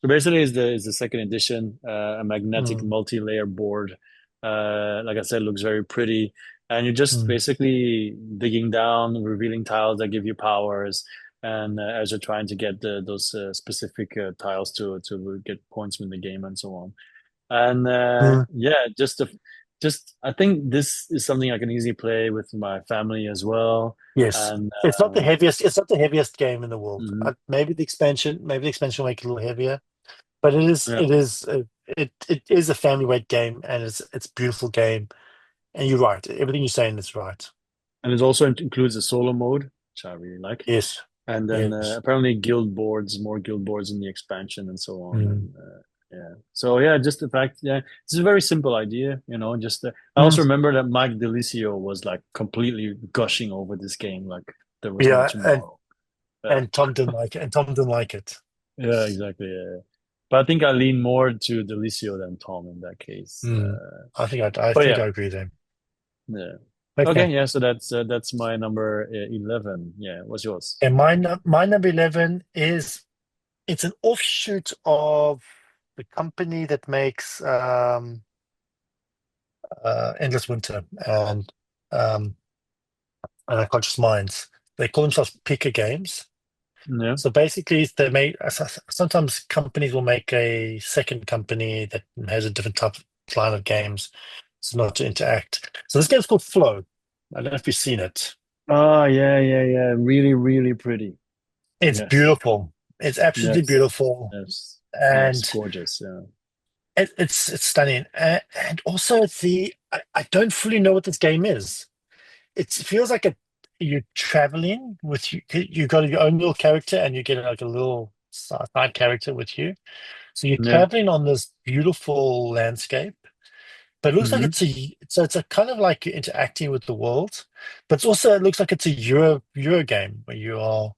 So basically, is the second edition, a magnetic Mm, multi-layer board. Like I said, looks very pretty, and you're just mm, basically digging down, revealing tiles that give you powers, and as you're trying to get those specific tiles to get points in the game and so on. And mm. yeah, just I think this is something I can easily play with my family as well. Yes. And It's not the heaviest. It's not the heaviest game in the world. mhm, Maybe the expansion will make it a little heavier. But yeah. it is a family weight game, and it's a beautiful game. And you're right. Everything you're saying is right. And it also includes a solo mode, which I really like. Yes, And then yes. apparently more guild boards in the expansion and so on. Mm. And yeah, so yeah, just the fact, yeah, it's a very simple idea, Just I also Mm. remember that Mike Delisio was like completely gushing over this game, like there was no Yeah, tomorrow. Yeah, and Tom didn't like it, and Tom didn't like it. yeah, exactly. Yeah, yeah. But I think I lean more to Delisio than Tom in that case. Mm. I But think yeah, I agree there. yeah. Okay, Okay, yeah. So that's my number 11. Yeah, what's yours? and my number 11 is it's an offshoot of the company that makes Endless Winter um, and Unconscious Minds. They call themselves Pika Games. Yeah, So basically, they make sometimes companies will make a second company that has a different type of line of games, so not to interact. So this game's called Flow. I don't know if you've seen it. oh, yeah, yeah, yeah. Really, really pretty. It's Yes, beautiful. It's absolutely yes, beautiful, yes, yes. and Gorgeous. Yeah. it's stunning. And also, I don't fully know what this game is. It feels like you're traveling with you. You got your own little character, and you get like a little side character with you. So you're Yeah. traveling on this beautiful landscape, but it looks like Hmm. it's a kind of like you're interacting with the world, but it looks like it's a Euro game where you are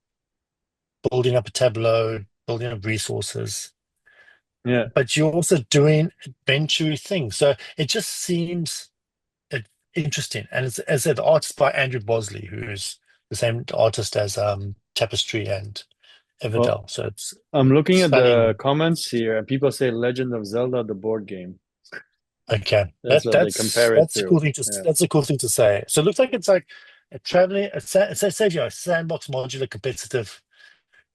building up a tableau, building up resources, Yeah. but you're also doing adventure things. So it just seems uh, interesting. And it's as I said, the art's by Andrew Bosley, who's the same artist as Tapestry and Well, Everdell. So it's I'm looking at the stunning. comments here, and people say Legend of Zelda, the board game. Okay, That's what they compare it that's a cool to. thing to Yeah. that's a cool thing to say. So it looks like it's like a traveling. It says sandbox modular competitive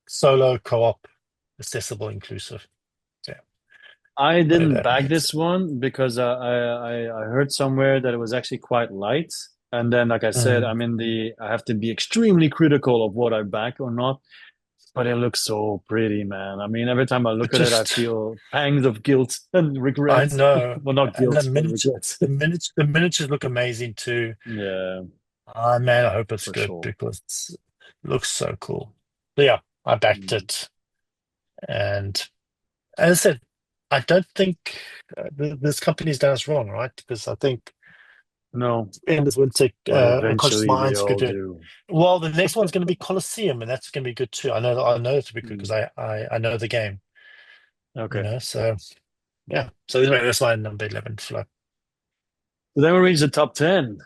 solo co-op accessible inclusive. Yeah, I whatever didn't that back means. this one because I heard somewhere that it was actually quite light. And then, like I said, Mm, I have to be extremely critical of what I back or not. But it looks so pretty, man. I mean, every time I But look at it, I just feel pangs of guilt and I regrets. know, Well, not and guilt, but regrets. the miniatures look amazing too. Yeah, Ah man, I hope it's for good sure. because it looks so cool. But yeah, I backed Mm. it, and as I said, I don't think this company's done us wrong, right? Because I think No, Endless Winter, but Unconscious eventually they Minds could all do it. do. Well, the next one's going to be Colosseum, and that's going to be good too. I know it's to be good because Mm. I know the game, you Okay. know. So yeah. So anyway, that's my number 11 flow. So then we reach the top 10,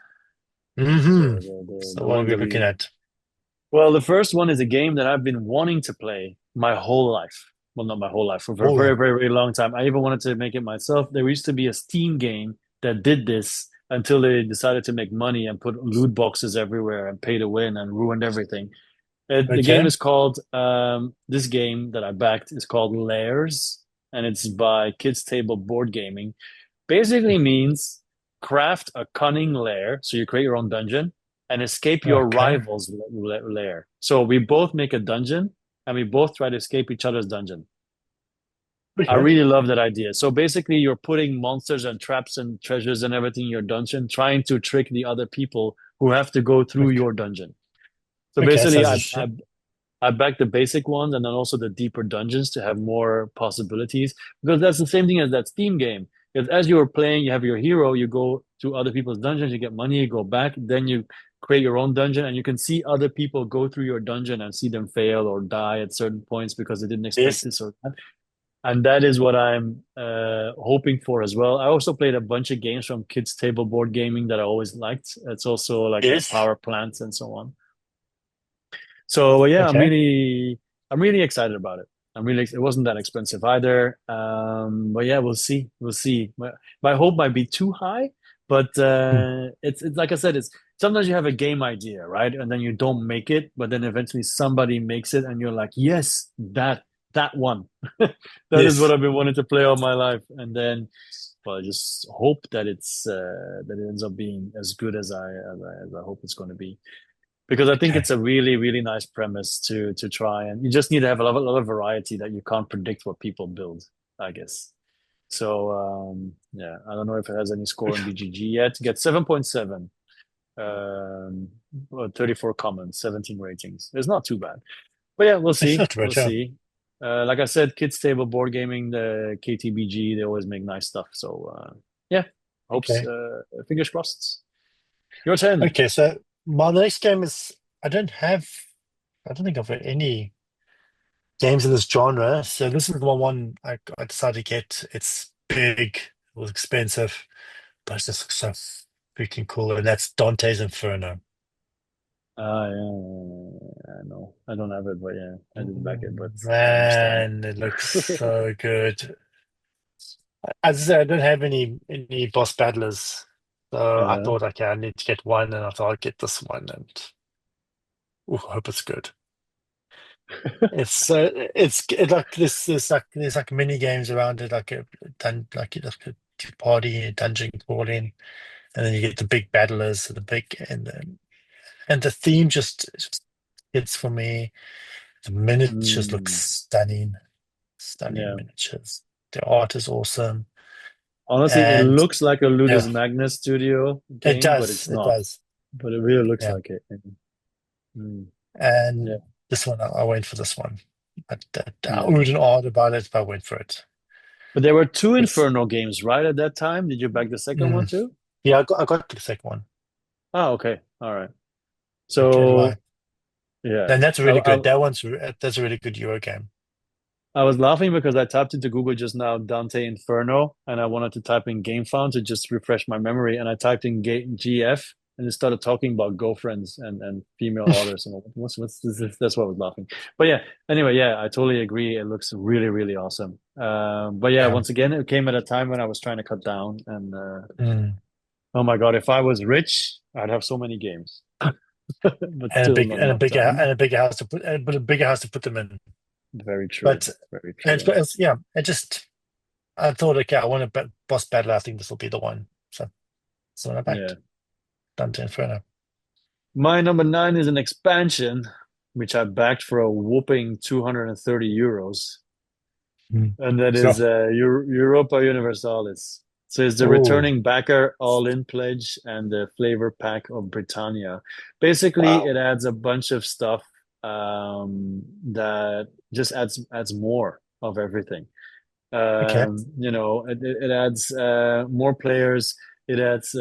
Hmm. So the what are ones we that looking we. at? Well, the first one is a game that I've been wanting to play my whole life. Well, not my whole life, for a All very, right. very, very long time. I even wanted to make it myself. There used to be a Steam game that did this until they decided to make money and put loot boxes everywhere and pay to win and ruined everything. The game Okay. is called, this game that I backed is called Layers, and it's by Kids Table Board Gaming. Basically means craft a cunning lair, so you create your own dungeon, and escape your Okay. rival's lair. So we both make a dungeon, and we both try to escape each other's dungeon. I Okay. really love that idea. So basically, you're putting monsters and traps and treasures and everything in your dungeon, trying to trick the other people who have to go through Okay. your dungeon. So Okay. basically, Sounds interesting. I back the basic ones and then also the deeper dungeons to have more possibilities because that's the same thing as that Steam game. Because as you are playing, you have your hero, you go to other people's dungeons, you get money, you go back, then you create your own dungeon and you can see other people go through your dungeon and see them fail or die at certain points because they didn't expect Yes. this or that. And that is what I'm hoping for as well. I also played a bunch of games from Kids Table Board Gaming that I always liked. It's also like a Yes. Power Plants and so on. So yeah, Okay. I'm really excited about it. It wasn't that expensive either. But yeah, we'll see. My hope might be too high, but Hmm. it's like I said, it's sometimes you have a game idea, right? And then you don't make it, but then eventually somebody makes it and you're like, yes, that one. That is what Yes. I've been wanting to play all my life. And then well, I just hope that that it ends up being as good as I hope it's going to be because I think Okay. it's a really, really nice premise to try, and you just need to have a lot of variety that you can't predict what people build, I guess. So yeah, I don't know if it has any score in BGG yet. Get 7.7, 34 comments, 17 ratings. It's not too bad, but yeah, we'll It's see, not we'll bad. Yeah. see. Like I said, Kids Table Board Gaming, the KTBG, they always make nice stuff. So yeah, hopes, Okay. fingers crossed. Your turn. Okay. So my next game is I don't have I don't think I've got any games in this genre. So this is the one I decided to get. It's big. It was expensive, but it's just so freaking cool. And that's Dante's Inferno. Yeah, I know. I don't have it, but yeah, I didn't back it, but I understand. Man, it looks so good. As I said, I don't have any boss battlers. So I Uh, thought, okay, I need to get one, and I thought I'll get this one, and ooh, I hope it's good. It's like this. There's like mini games around it, like a party, a dungeon crawling, and then you get the big battlers, and the theme just hits for me. The miniatures look mm, stunning, stunning yeah. miniatures. The art is awesome, Honestly, it and looks like a Ludus yeah, Magnus Studio it game, but does, it's it not. does, But it really looks yeah. like it. Mm, yeah. And this one, I went for this one. I Yeah. wouldn't argue about it, but I went for it. But there were two It's, Inferno games, right, at that time? Did you back the second one mm, too? yeah, I got the second one. Oh, okay. All right. Okay, So, right. yeah. Then that's I, really good. I, That's a really good Euro game. I was laughing because I tapped into Google just now Dante Inferno and I wanted to type in GameFound to just refresh my memory. And I typed in GF and it started talking about girlfriends and female authors. And what's this? That's why I was laughing. But yeah, anyway, yeah, I totally agree. It looks really, really awesome. But yeah, Yeah. once again, it came at a time when I was trying to cut down. And Mm. oh my God, if I was rich, I'd have so many games, but still not enough time. And a bigger house to put, but a bigger house to put them in. Very true. But Very true. yeah, I thought, okay, I want a boss battle. I think this will be the one. So when I Yeah. backed Dante Inferno. My number nine is an expansion. which I backed for a whooping 230 euros. Mm. And that So, is Europa Universalis. So it's the oh, returning backer all-in pledge and the flavor pack of Britannia. Basically, wow. it adds a bunch of stuff that just adds more of everything. Okay. It adds more players. It adds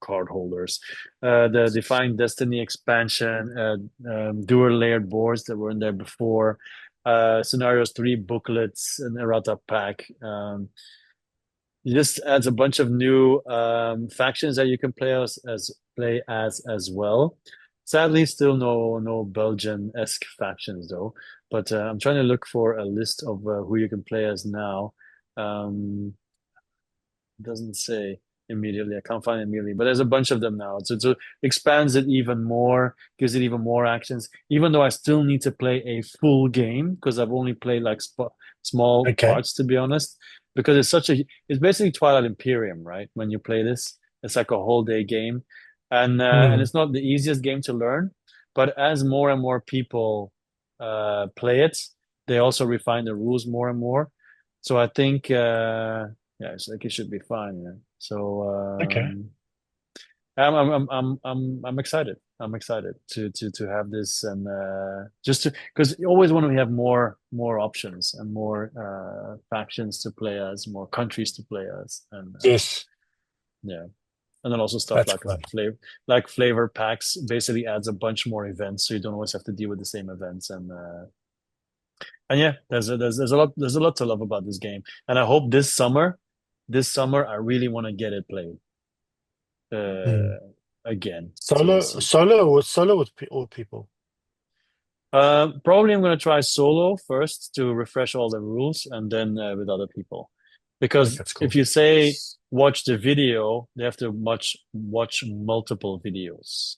card holders. The Defying Destiny expansion, dual layered boards that were in there before. Scenarios 3 booklets, an errata pack. It just adds a bunch of new factions that you can play as well. Sadly, still no Belgian-esque factions though. But I'm trying to look for a list of who you can play as now. Um, it doesn't say immediately. I can't find it immediately, but there's a bunch of them now. So it expands it even more, gives it even more actions. Even though I still need to play a full game because I've only played like small Okay. parts, to be honest. Because it's basically Twilight Imperium, right? When you play this, it's like a whole day game, and Mm. it's not the easiest game to learn. But as more and more people play it, they also refine the rules more and more. So I think. Yeah, it's like it should be fine. Yeah. So Okay. I'm excited. I'm excited to have this and just to because you always want to have more options and more factions to play as, more countries to play as, and Yes, yeah, and then also stuff that's like cool. flavor packs basically adds a bunch more events, so you don't always have to deal with the same events and yeah, there's a lot to love about this game, and I hope this summer I really want to get it played Mm. uh, again. So we'll Solo, see. solo with all people. Probably I'm gonna try solo first to refresh all the rules, and then with other people, I think because that's if cool. you say watch the video, they have to watch multiple videos.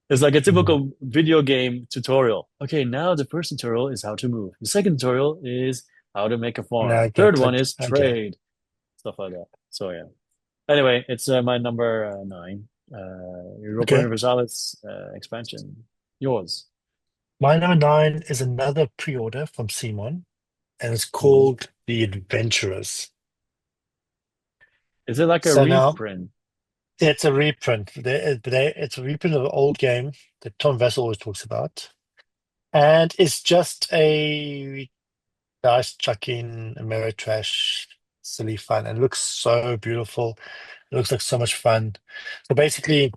It's like a Mm. typical video game tutorial. Okay, now the first tutorial is how to move. The second tutorial is how to make a No, farm. I The third get one it. is I get it. trade, stuff like that. So yeah. Anyway, it's my number 9. Europa Okay. Universalis expansion. Yours. My number nine is another pre-order from Simon, and it's Mhm. called The Adventurers. Is it like a So now reprint? it's a reprint. It's a reprint of an old game that Tom Vessel always talks about. And it's just a dice chucking Ameritrash silly fun. And it looks so beautiful. It looks like so much fun. So basically,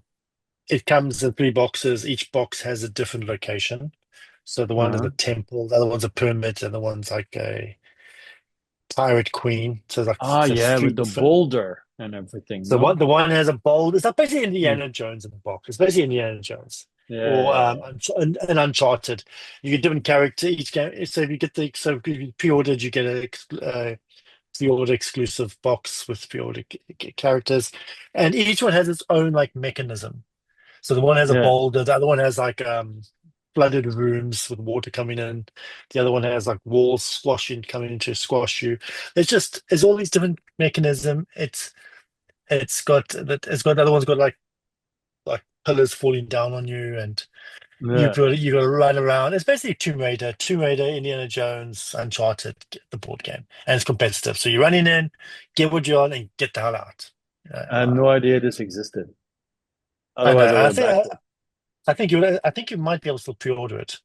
it comes in three boxes. Each box has a different location. So the one is Uh-huh. a temple, the other one's a pyramid, and the one's like a pirate queen. So like Ah, so yeah, three with the different. boulder and everything, So no? the one has a bold. It's like basically Hmm. Indiana Jones in the box. It's basically Indiana Jones Yeah, or yeah, yeah. an Uncharted. You get different character each game. So if you get the so if you pre-ordered, you get a pre-order exclusive box with pre-order characters, and each one has its own like mechanism. So the one has a Yeah. boulder, the other one has like flooded rooms with water coming in. The other one has like walls squashing coming in to squash you. It's all these different mechanism. It's got the other one's got like pillars falling down on you, and Yeah. you got to run around. It's basically Tomb Raider, Indiana Jones, Uncharted, the board game, and it's competitive. So you're running in, get what you want, and get the hell out. I had no idea this existed. I know. Otherwise, I would have backed it. I think you might be able to pre-order it,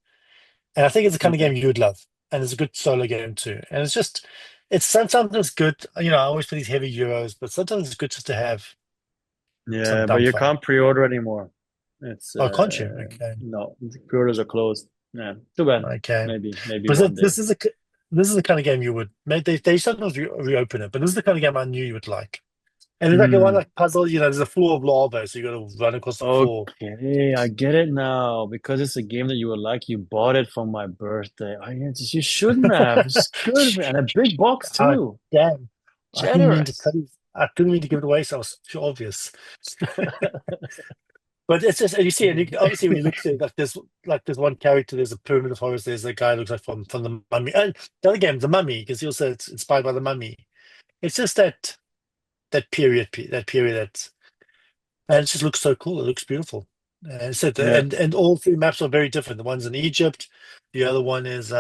and I think it's the kind of Okay. game you would love, and it's a good solo game too. And it's sometimes it's good. I always play these heavy Euros, but sometimes it's good just to have some Yeah, but dumb you fun. can't pre-order anymore. It's Oh, can't you? Okay. no, pre-orders are closed. Yeah, too bad. Okay, Maybe but one day. this is the kind of game you would. They sometimes reopen it, but this is the kind of game I knew you would like. And it's like a one Hmm. like puzzle. There's a floor of lava, so you got to run across the floor. Okay, I get it now. Because it's a game that you would like, you bought it for my birthday. You shouldn't have. It's good, and a big box Ah, too. damn! I didn't mean to cut Generous. it. I didn't mean to give it away, so it was too obvious. But it's just, and you see, obviously when you look at it, like there's one character, there's a pyramid of horrors, there's a guy who looks like from the Mummy, and the other game, the Mummy, because he also it's inspired by the Mummy. It's just that period, and it just looks so cool. It looks beautiful. Yeah, And all three maps are very different. The one's in Egypt, the other one is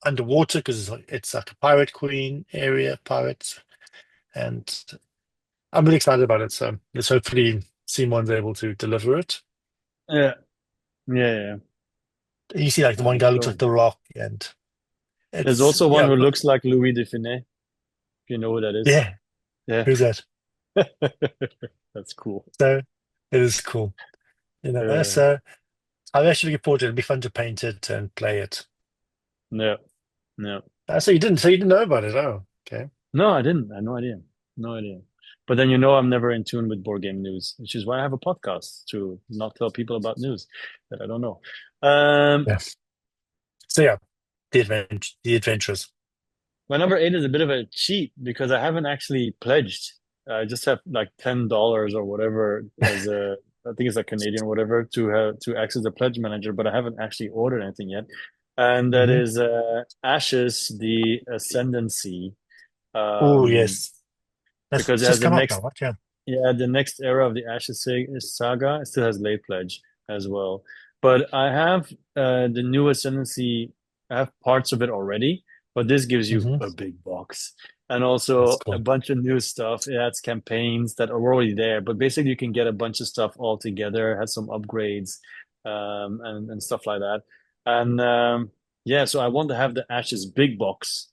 underwater because it's like a pirate queen area, pirates, and I'm really excited about it. So let's hopefully Simon's able to deliver it. yeah, yeah. You see, like the one I'm guy looks like sure. The Rock, and There's it's also one yeah, who looks like Louis Define, if you know who that is. yeah. Yeah. Who's that? That's cool. So it is cool, you know. Uh, So I'm actually looking forward to it. It'll be fun to paint it and play it. no, no. So you didn't know about it? Oh, okay. No, I didn't. I had no idea. No idea. But then you know I'm never in tune with board game news, which is why I have a podcast to not tell people about news that I don't know. Um, Yeah. So yeah, the adventures. my number eight is a bit of a cheat because I haven't actually pledged. I just have like $10 or whatever as a, I think it's like Canadian or whatever to have to access the pledge manager, but I haven't actually ordered anything yet. And that Hmm. is Ashes, the Ascendancy. Oh Um, yes, that's because it has just the come out now. next, What? Yeah. yeah, the next era of the Ashes saga. It still has late pledge as well. But I have the new Ascendancy. I have parts of it already, but this gives you Hmm. a big box and That's also a cool. bunch of new stuff. It adds campaigns that are already there, but basically you can get a bunch of stuff all together. It has some upgrades and stuff like that. And yeah, so I want to have the Ashes big box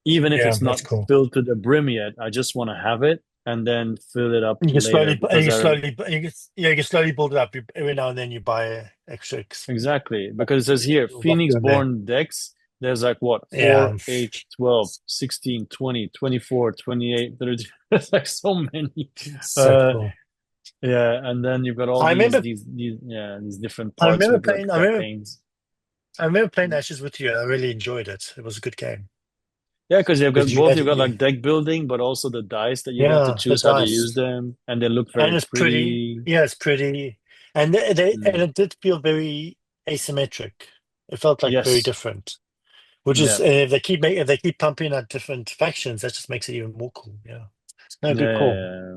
even if Yeah, it's that's not cool. filled to the brim yet. I just want to have it and then fill it up You can later slowly, because I you can slowly build it up. Every now and then you buy extra. exactly because it says here Buff Phoenix here and there. born decks. There's like what Yeah, 4, 8, 12, 16, 20, 24, 28, 30. There's like so many. so Uh cool. yeah, and then you've got all I remember, these yeah, these different I parts remember with like playing. campaigns. I remember playing Ashes with you. I really enjoyed it. It was a good game Yeah, because you've got because both you've got like deck building, but also the dice that you get to the choose how to use dice, them, and they look and very it's pretty. pretty. Yeah, it's pretty, and and Mm. it did feel very asymmetric. It felt like very Yes. different. Which is Yeah. if they keep pumping out different factions, that just makes it even more cool. Yeah, no, Yeah, good call. yeah,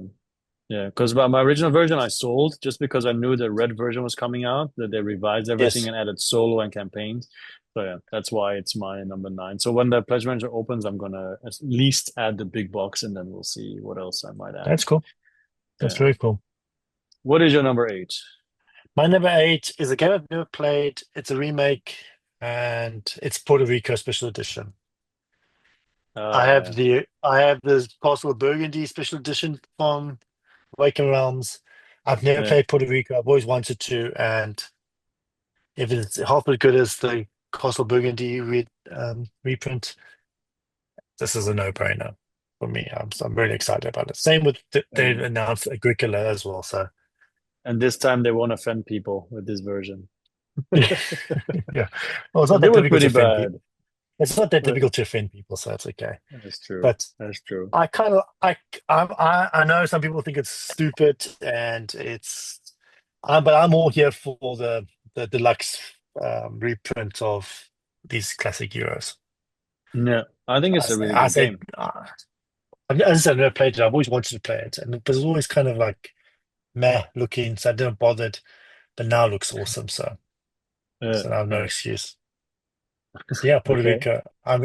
yeah. Because my original version I sold just because I knew the red version was coming out, that they revised everything Yes, and added solo and campaigns. So yeah, that's why it's my number nine. So when the Pledge Manager opens, I'm gonna at least add the big box and then we'll see what else I might add. that's cool. That's Yeah. very cool. What is your number eight? My number eight is a game I've never played. It's a remake, and it's Puerto Rico Special Edition. Yeah, I have the Castle of Burgundy Special Edition from Awaken Realms. I've never yeah. played Puerto Rico. I've always wanted to, and if it's half as good as the Castle Burgundy reprint, this is a no-brainer for me. I'm really excited about it. Same with they've And announced Agricola as well. So and this time they won't offend people with this version. yeah, yeah. Well, it's not They that were difficult to pretty offend people. bad. It's not that Uh, difficult to offend people, so it's okay. That's true. But That's true. I kind of I know some people think it's stupid and but I'm all here for the deluxe reprint of these classic heroes. Yeah, I think it's a really I good say, game. as I said, I've never played it. I've always wanted to play it, and it was always kind of like meh looking, so I didn't bothered. But now it looks awesome, so I have no Yeah. excuse. So yeah, Puerto Okay. Rico. I'm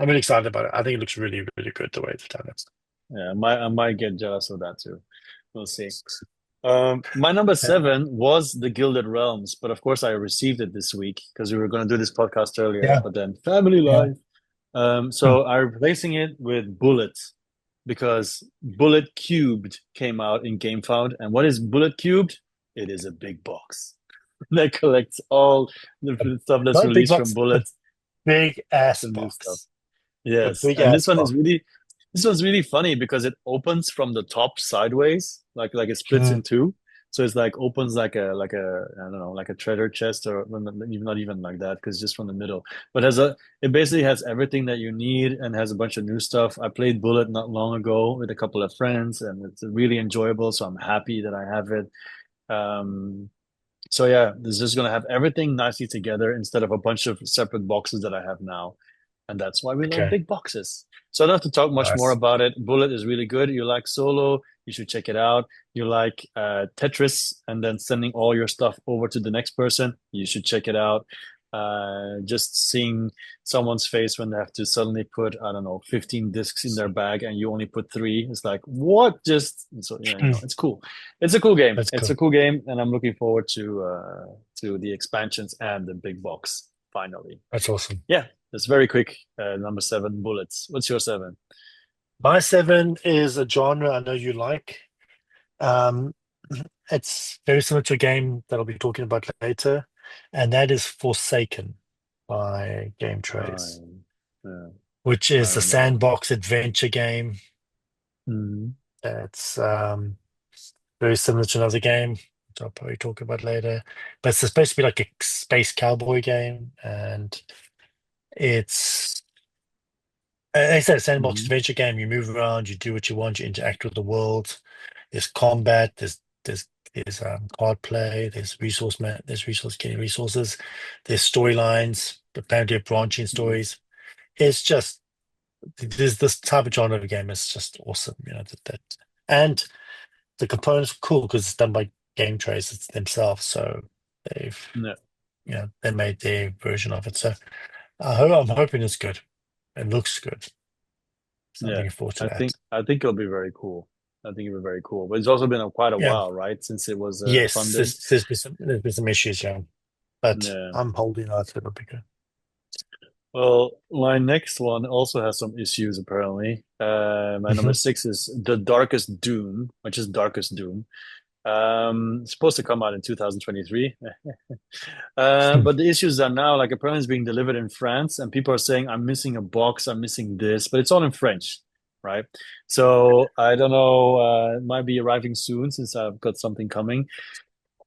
really excited about it. I think it looks really really good the way they've done it. Yeah, I might get jealous of that too. We'll see. My number Yeah, seven was the Gilded Realms, but of course I received it this week because we were going to do this podcast earlier, yeah, but then family yeah. life. Hmm. So I'm replacing it with Bullet because Bullet Cubed came out in GameFound. And what is Bullet Cubed? It is a big box that collects all the stuff that's Not a big released from box, a Bullet, big ass some new stuff. box, a Yes, big and ass box. this one's really funny because it opens from the top sideways, like it splits Hmm. in two. So it's like opens like a I don't know like a treasure chest or well, not even like that because just from the middle. But it basically has everything that you need and has a bunch of new stuff. I played Bullet not long ago with a couple of friends and it's really enjoyable. So I'm happy that I have it. Um, so yeah, this is gonna have everything nicely together instead of a bunch of separate boxes that I have now. And that's why we love Okay, big boxes. So I don't have to talk much more nice. about it. Bullet is really good. You like Solo, you should check it out. You like Tetris and then sending all your stuff over to the next person, you should check it out. Just seeing someone's face when they have to suddenly put, I don't know, 15 discs in their bag and you only put three. It's like, what? Just so yeah, Hmm. it's cool. It's a cool game. That's It's a cool. cool game, and I'm looking forward to the expansions and the big box finally. That's awesome. Yeah, it's very quick. Number seven, bullets. What's your seven? My seven is a genre I know you like. Um, it's very similar to a game that I'll be talking about later, and that is Forsaken by Game I, Trays, yeah, which I is a remember that one. sandbox adventure game. Mhm. It's very similar to another game, which I'll probably talk about later. But it's supposed to be like a space cowboy game, and it's like I said, a sandbox Mhm. adventure game. You move around, you do what you want, you interact with the world. There's combat, there's card play, there's resource getting resources, there's storylines, apparently branching Mhm. stories. It's just there's this type of genre of game is just awesome, and the components are cool because it's done by Game Trace it's themselves, so they've Yeah, they made their version of it. So I'm hoping it's good. It looks good. So I'm yeah. looking forward to I that. think it'll be very cool. I think it'll be very cool. But it's also been quite a Yeah. while, right, since it was Yes, funded. there's been some issues, yeah. But Yeah. I'm holding out that it'll be good. Well, my next one also has some issues apparently. My number Hmm. six is The Darkest Doom, which is Darkest Doom. It's supposed to come out in 2023. But the issues are now like apparently it's being delivered in France, and people are saying, I'm missing a box, I'm missing this, but it's all in French, right? So I don't know, it might be arriving soon since I've got something coming.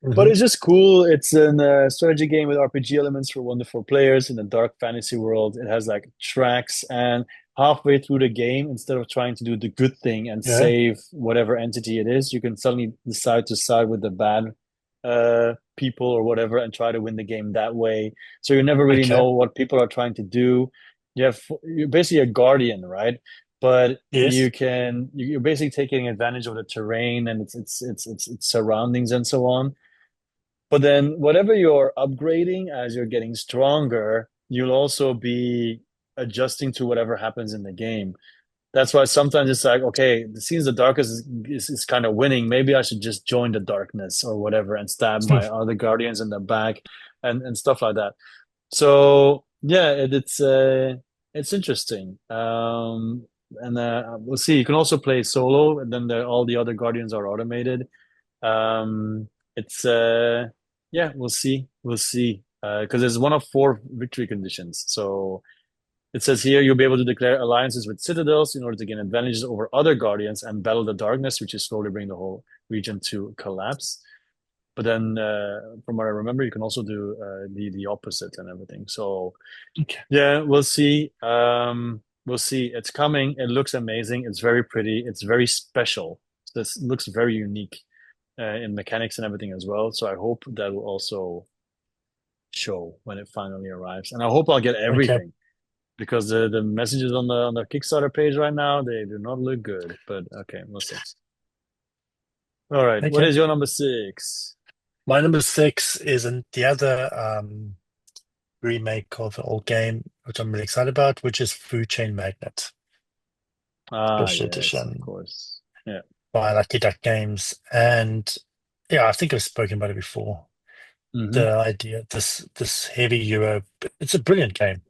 But Hmm. it's just cool. It's a strategy game with RPG elements for wonderful players in a dark fantasy world. It has like tracks, and halfway through the game, instead of trying to do the good thing and Yeah. save whatever entity it is, you can suddenly decide to side with the bad people or whatever and try to win the game that way. So you never really Okay. know what people are trying to do. You're basically a guardian, right? But Yes. you're basically taking advantage of the terrain and its surroundings and so on. But then, whatever you're upgrading as you're getting stronger, you'll also be adjusting to whatever happens in the game. That's why sometimes it's like, okay, it seems the darkest is kind of winning. Maybe I should just join the darkness or whatever and stab Hmm. my other guardians in the back and stuff like that. So yeah, it's interesting. And we'll see. You can also play solo, and then all the other guardians are automated. It's yeah, we'll see. We'll see. Because it's one of four victory conditions. So it says here you'll be able to declare alliances with citadels in order to gain advantages over other guardians and battle the darkness, which is slowly bring the whole region to collapse. But then, from what I remember, you can also do the opposite and everything. So Okay. yeah, we'll see. We'll see. It's coming. It looks amazing. It's very pretty. It's very special. This looks very unique in mechanics and everything as well. So I hope that will also show when it finally arrives. And I hope I'll get Okay. everything because the messages on the Kickstarter page right now, they do not look good. But okay, we'll see. All right, what Okay. is your number six? My number six is the other remake of the old game, which I'm really excited about, which is Food Chain Magnet Ah, Special yes, of Edition course. Yeah. by Lucky Duck Games. And yeah, I think I've spoken about it before. Mm-hmm. The idea, this heavy Euro, it's a brilliant game.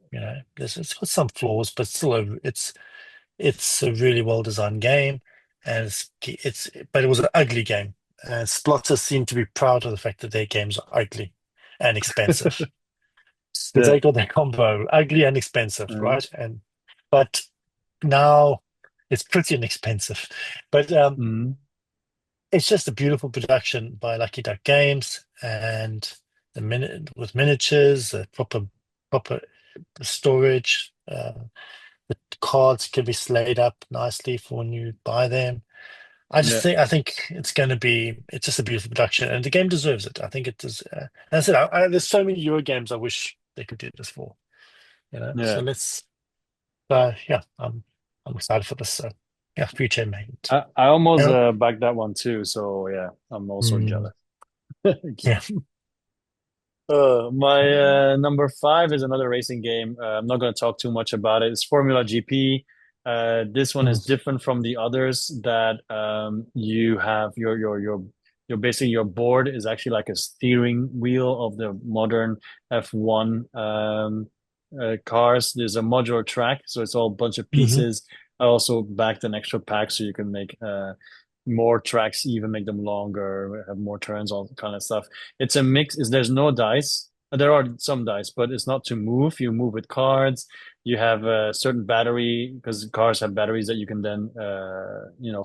It's got some flaws, but still, it's a really well designed game, and but it was an ugly game. And Splotters seem to be proud of the fact that their games are ugly and expensive. Because Yeah. they got their combo, ugly and expensive, Uh, right? But now it's pretty inexpensive. But mm, it's just a beautiful production by Lucky Duck Games, and the minute with miniatures, proper storage. The cards can be slayed up nicely for when you buy them. yeah. I think it's just a beautiful production, and the game deserves it. I think it does. And I said, there's so many Euro games I wish they could do this for. So Yeah. let's. Yeah, I'm excited for this. So. Yeah, future mate. I almost Yeah. backed that one too. So yeah, I'm also Mm, jealous. yeah. My number five is another racing game. I'm not going to talk too much about it. It's Formula GP. This one is Mm, different from the others that you have your basically your board is actually like a steering wheel of the modern F1 cars. There's a modular track, so it's all a bunch of hmm pieces. I also backed an extra pack so you can make more tracks, even make them longer, have more turns, all kind of stuff. It's a mix. Is there's no dice. There are some dice, but it's not to move. You move with cards. You have a certain battery because cars have batteries that you can then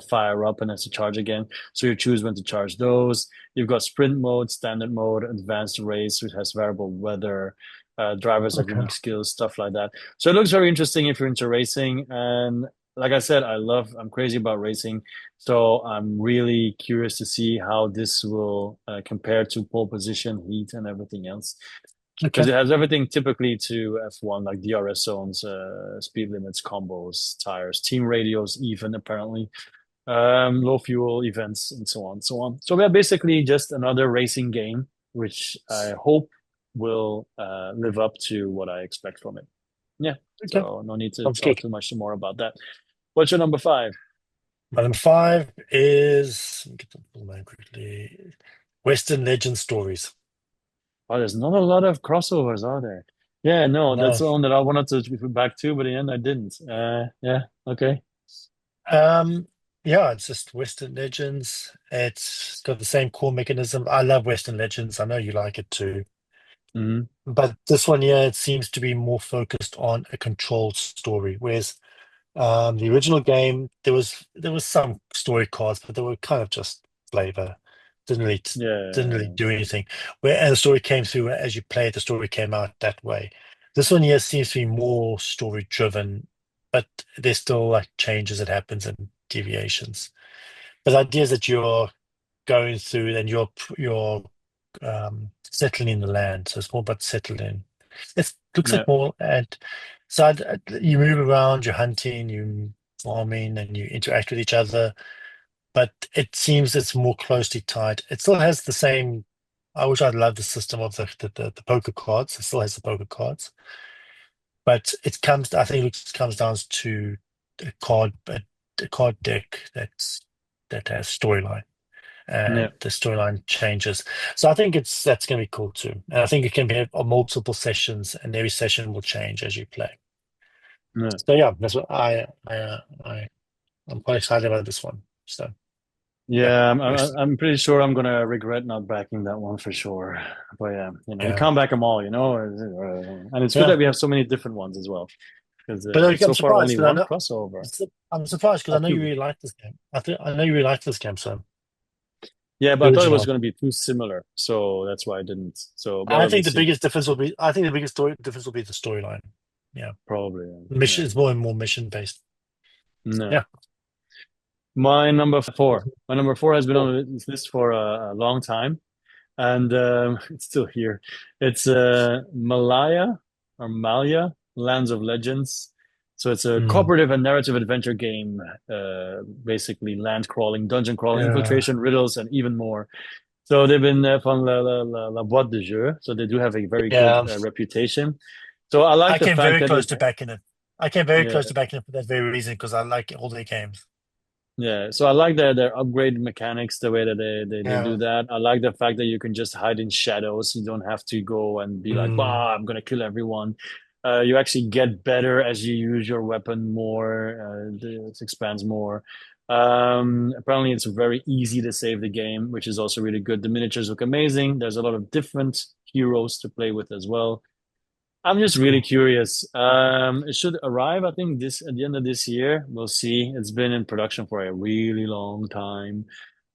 fire up and has to charge again. So you choose when to charge those. You've got sprint mode, standard mode, advanced race, which has variable weather. Drivers have Okay. unique skills, stuff like that. So it looks very interesting if you're into racing. And like I said, I'm crazy about racing. So I'm really curious to see how this will compare to pole position, heat, and everything else. Because Okay. it has everything typically to F1, like DRS zones, speed limits, combos, tires, team radios, even apparently, low fuel events, and so on, so on. So we're basically just another racing game, which I hope will live up to what I expect from it. Yeah. Okay. So no need to Sounds talk good. too much more about that. What's your number five? My number five is, let me get the full name quickly. Western Legend Stories. Oh, there's not a lot of crossovers, are there? Yeah, no, that's No. the one that I wanted to go back to, but in the end I didn't. Yeah, okay. Um, yeah, it's just Western Legends. It's got the same core mechanism. I love Western Legends. I know you like it too. Hmm. But this one, yeah, it seems to be more focused on a controlled story. Whereas the original game, there was some story cards, but they were kind of just flavor. Didn't really didn't really Yeah, do anything. Where and the story came through as you played, the story came out that way. This one, yeah, seems to be more story driven, but there's still like changes that happens and deviations. But the idea is that you're going through and you're settling in the land. So it's more about settling. It looks yeah, like more and so you move around, you're hunting, you farming, and you interact with each other. But it seems it's more closely tied. It still has the same. I wish I'd love the system of the poker cards. It still has the poker cards, but it comes. I think it comes down to a card deck that has storyline yeah, and the storyline changes. So I think that's going to be cool too. And I think it can be on multiple sessions, and every session will change as you play. yeah. So yeah, that's what I'm quite excited about this one. So yeah, Yeah, West, I'm pretty sure I'm gonna regret not backing that one for sure. But yeah, you yeah, can't back them all, and it's good yeah. that we have so many different ones as well. Because But I'm so far surprised only because I one know crossover. I'm surprised because I Oh, know you two. really like this game. I know you really like this game, so Yeah, but the I thought it was original. going to be too similar, so that's why I didn't. So, I but we'll think the see. biggest difference will be. I think the biggest story difference will be the storyline. Yeah, Probably. mission Yeah. is more and more mission based. No. Yeah. My number four. My number four has been Cool. on this list for a long time, and it's still here. It's Malaya or Malia, Lands of Legends. So it's a Mm. cooperative and narrative adventure game, basically land crawling, dungeon crawling, Yeah. infiltration, riddles, and even more. So they've been from la boîte de jeu, so they do have a very good Yeah. reputation. So I like I the came fact very that close it, to backing it. I came very yeah, close to backing it for that very reason because I like all their games. yeah. So I like their upgrade mechanics, the way that they do Yeah. that. I like the fact that you can just hide in shadows. You don't have to go and be like, Mm. "Bah, I'm gonna kill everyone." You actually get better as you use your weapon more. It expands more. Apparently, it's very easy to save the game, which is also really good. The miniatures look amazing. There's a lot of different heroes to play with as well. I'm just That's really cool. curious. It should arrive, I think, this at the end of this year. We'll see. It's been in production for a really long time.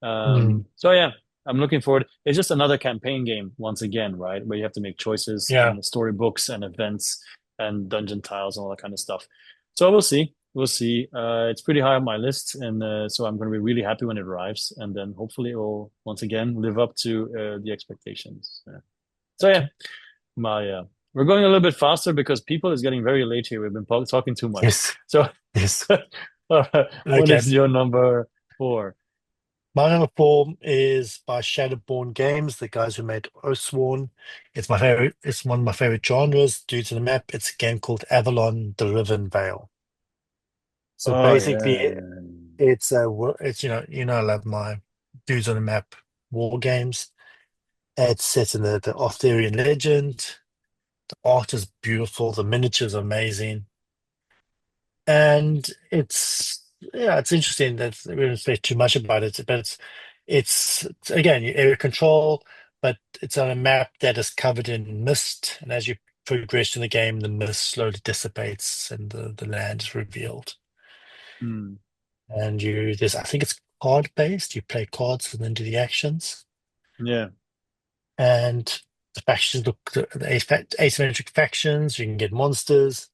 Mm. So yeah, I'm looking forward. It's just another campaign game once again, right? Where you have to make choices Yeah. and storybooks and events and dungeon tiles and all that kind of stuff. So we'll see. We'll see. It's pretty high on my list, and so I'm going to be really happy when it arrives, and then hopefully it will once again live up to the expectations. Yeah. So yeah, Okay. my we're going a little bit faster because people is getting very late here. We've been talking too much. Yes. So Yes. What Okay. is your number four? My number four is by Shadowborn Games, the guys who made Oathsworn. It's my favorite. It's one of my favorite genres due to the map. It's a game called Avalon: The Riven Vale. So Oh basically, yeah. it's I love my dudes on the map war games. It's set in the Arthurian legend. The art is beautiful. The miniatures are amazing. And it's interesting that we don't say too much about it, but it's again area control, but it's on a map that is covered in mist, and as you progress in the game, the mist slowly dissipates and the land is revealed. Hmm. And I think it's card based. You play cards and then do the actions, Yeah. and the factions look the asymmetric factions. You can get monsters.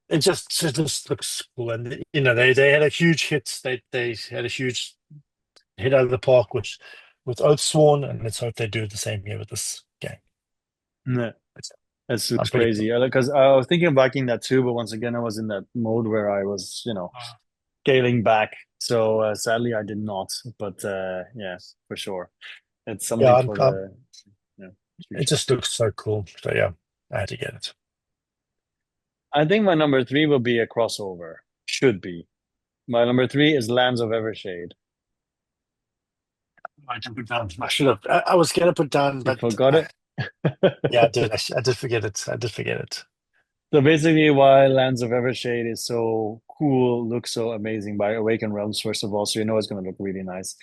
It just looks cool, and they had a huge hit. They had a huge hit out of the park, which with Oathsworn, and let's hope they do the same here with this game. Yeah. That I'm looks pretty. crazy. Because I was thinking of backing that too, but once again, I was in that mode where I was, scaling back. So sadly, I did not. But yeah, for sure, it's Yeah, something for the it future. just looks so cool. So yeah, I had to get it. I think my number three will be a crossover. Should be. My number three is Lands of Evershade. I didn't put down. I should have. I was gonna put down, You but forgot it? yeah, I did. I did forget it. I did forget it. So basically, why Lands of Evershade is so cool, looks so amazing by Awakened Realms, first of all, so you know it's going to look really nice,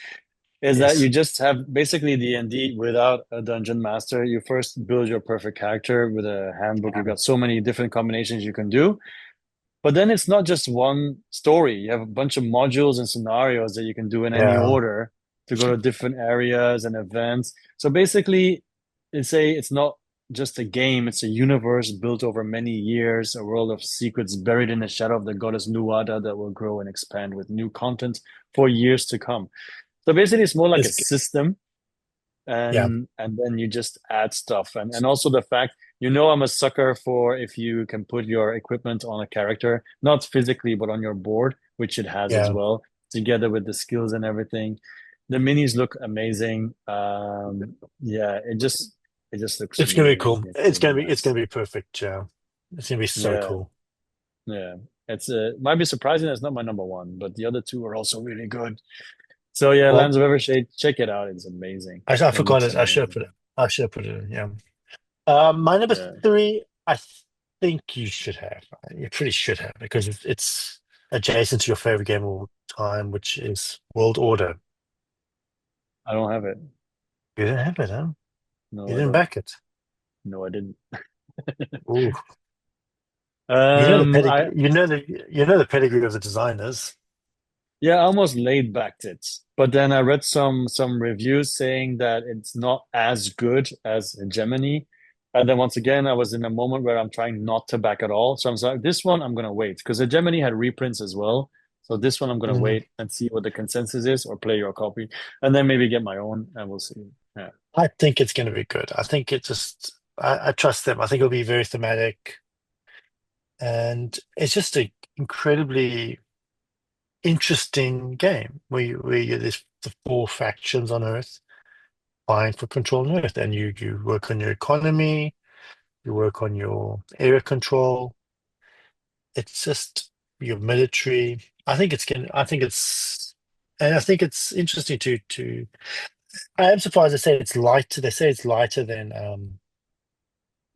is that you Yes. just have basically D&D without a dungeon master. You first build your perfect character with a handbook. You've Yeah. got so many different combinations you can do. But then it's not just one story. You have a bunch of modules and scenarios that you can do in any Yeah. order to go to different areas and events. So basically, it's not just a game, it's a universe built over many years, a world of secrets buried in the shadow of the goddess Nuada that will grow and expand with new content for years to come. So basically, it's more like a It's system yeah. and then you just add stuff and also the fact I'm a sucker for if you can put your equipment on a character, not physically but on your board, which it has as Yeah. well, together with the skills and everything. The minis look amazing. Yeah, it just looks It's gonna be really cool. really It's nice. gonna be perfect. Yeah. It's gonna be so Yeah, cool. yeah, it's might be surprising it's not my number one, but the other two are also really good. So yeah, Well, Lands of Evershade, check it out, it's amazing. I It forgot looks it. I should have put amazing. it. I should have put it in. Yeah. My number Yeah. three, I think you should have. You pretty should have because it's adjacent to your favorite game of all time, which is World Order. I don't have it. You didn't have it, huh? You No, I didn't don't. back it. No, I didn't. Ooh, you know the I pedigree. You know the pedigree of the designers. yeah, I almost laid backed it, but then I read some reviews saying that it's not as good as Gemini. And then once again, I was in a moment where I'm trying not to back at all. So I'm like, this one I'm gonna wait because the Gemini had reprints as well. So this one I'm gonna Mm, wait and see what the consensus is, or play your copy, and then maybe get my own, and we'll see. Yeah, I think it's going to be good. I think it just. I trust them. I think it'll be very thematic, and it's just a incredibly interesting game where there's the four factions on Earth vying for control on Earth, and you work on your economy, you work on your area control. It's just your military. I think it's interesting to. I am surprised they say it's lighter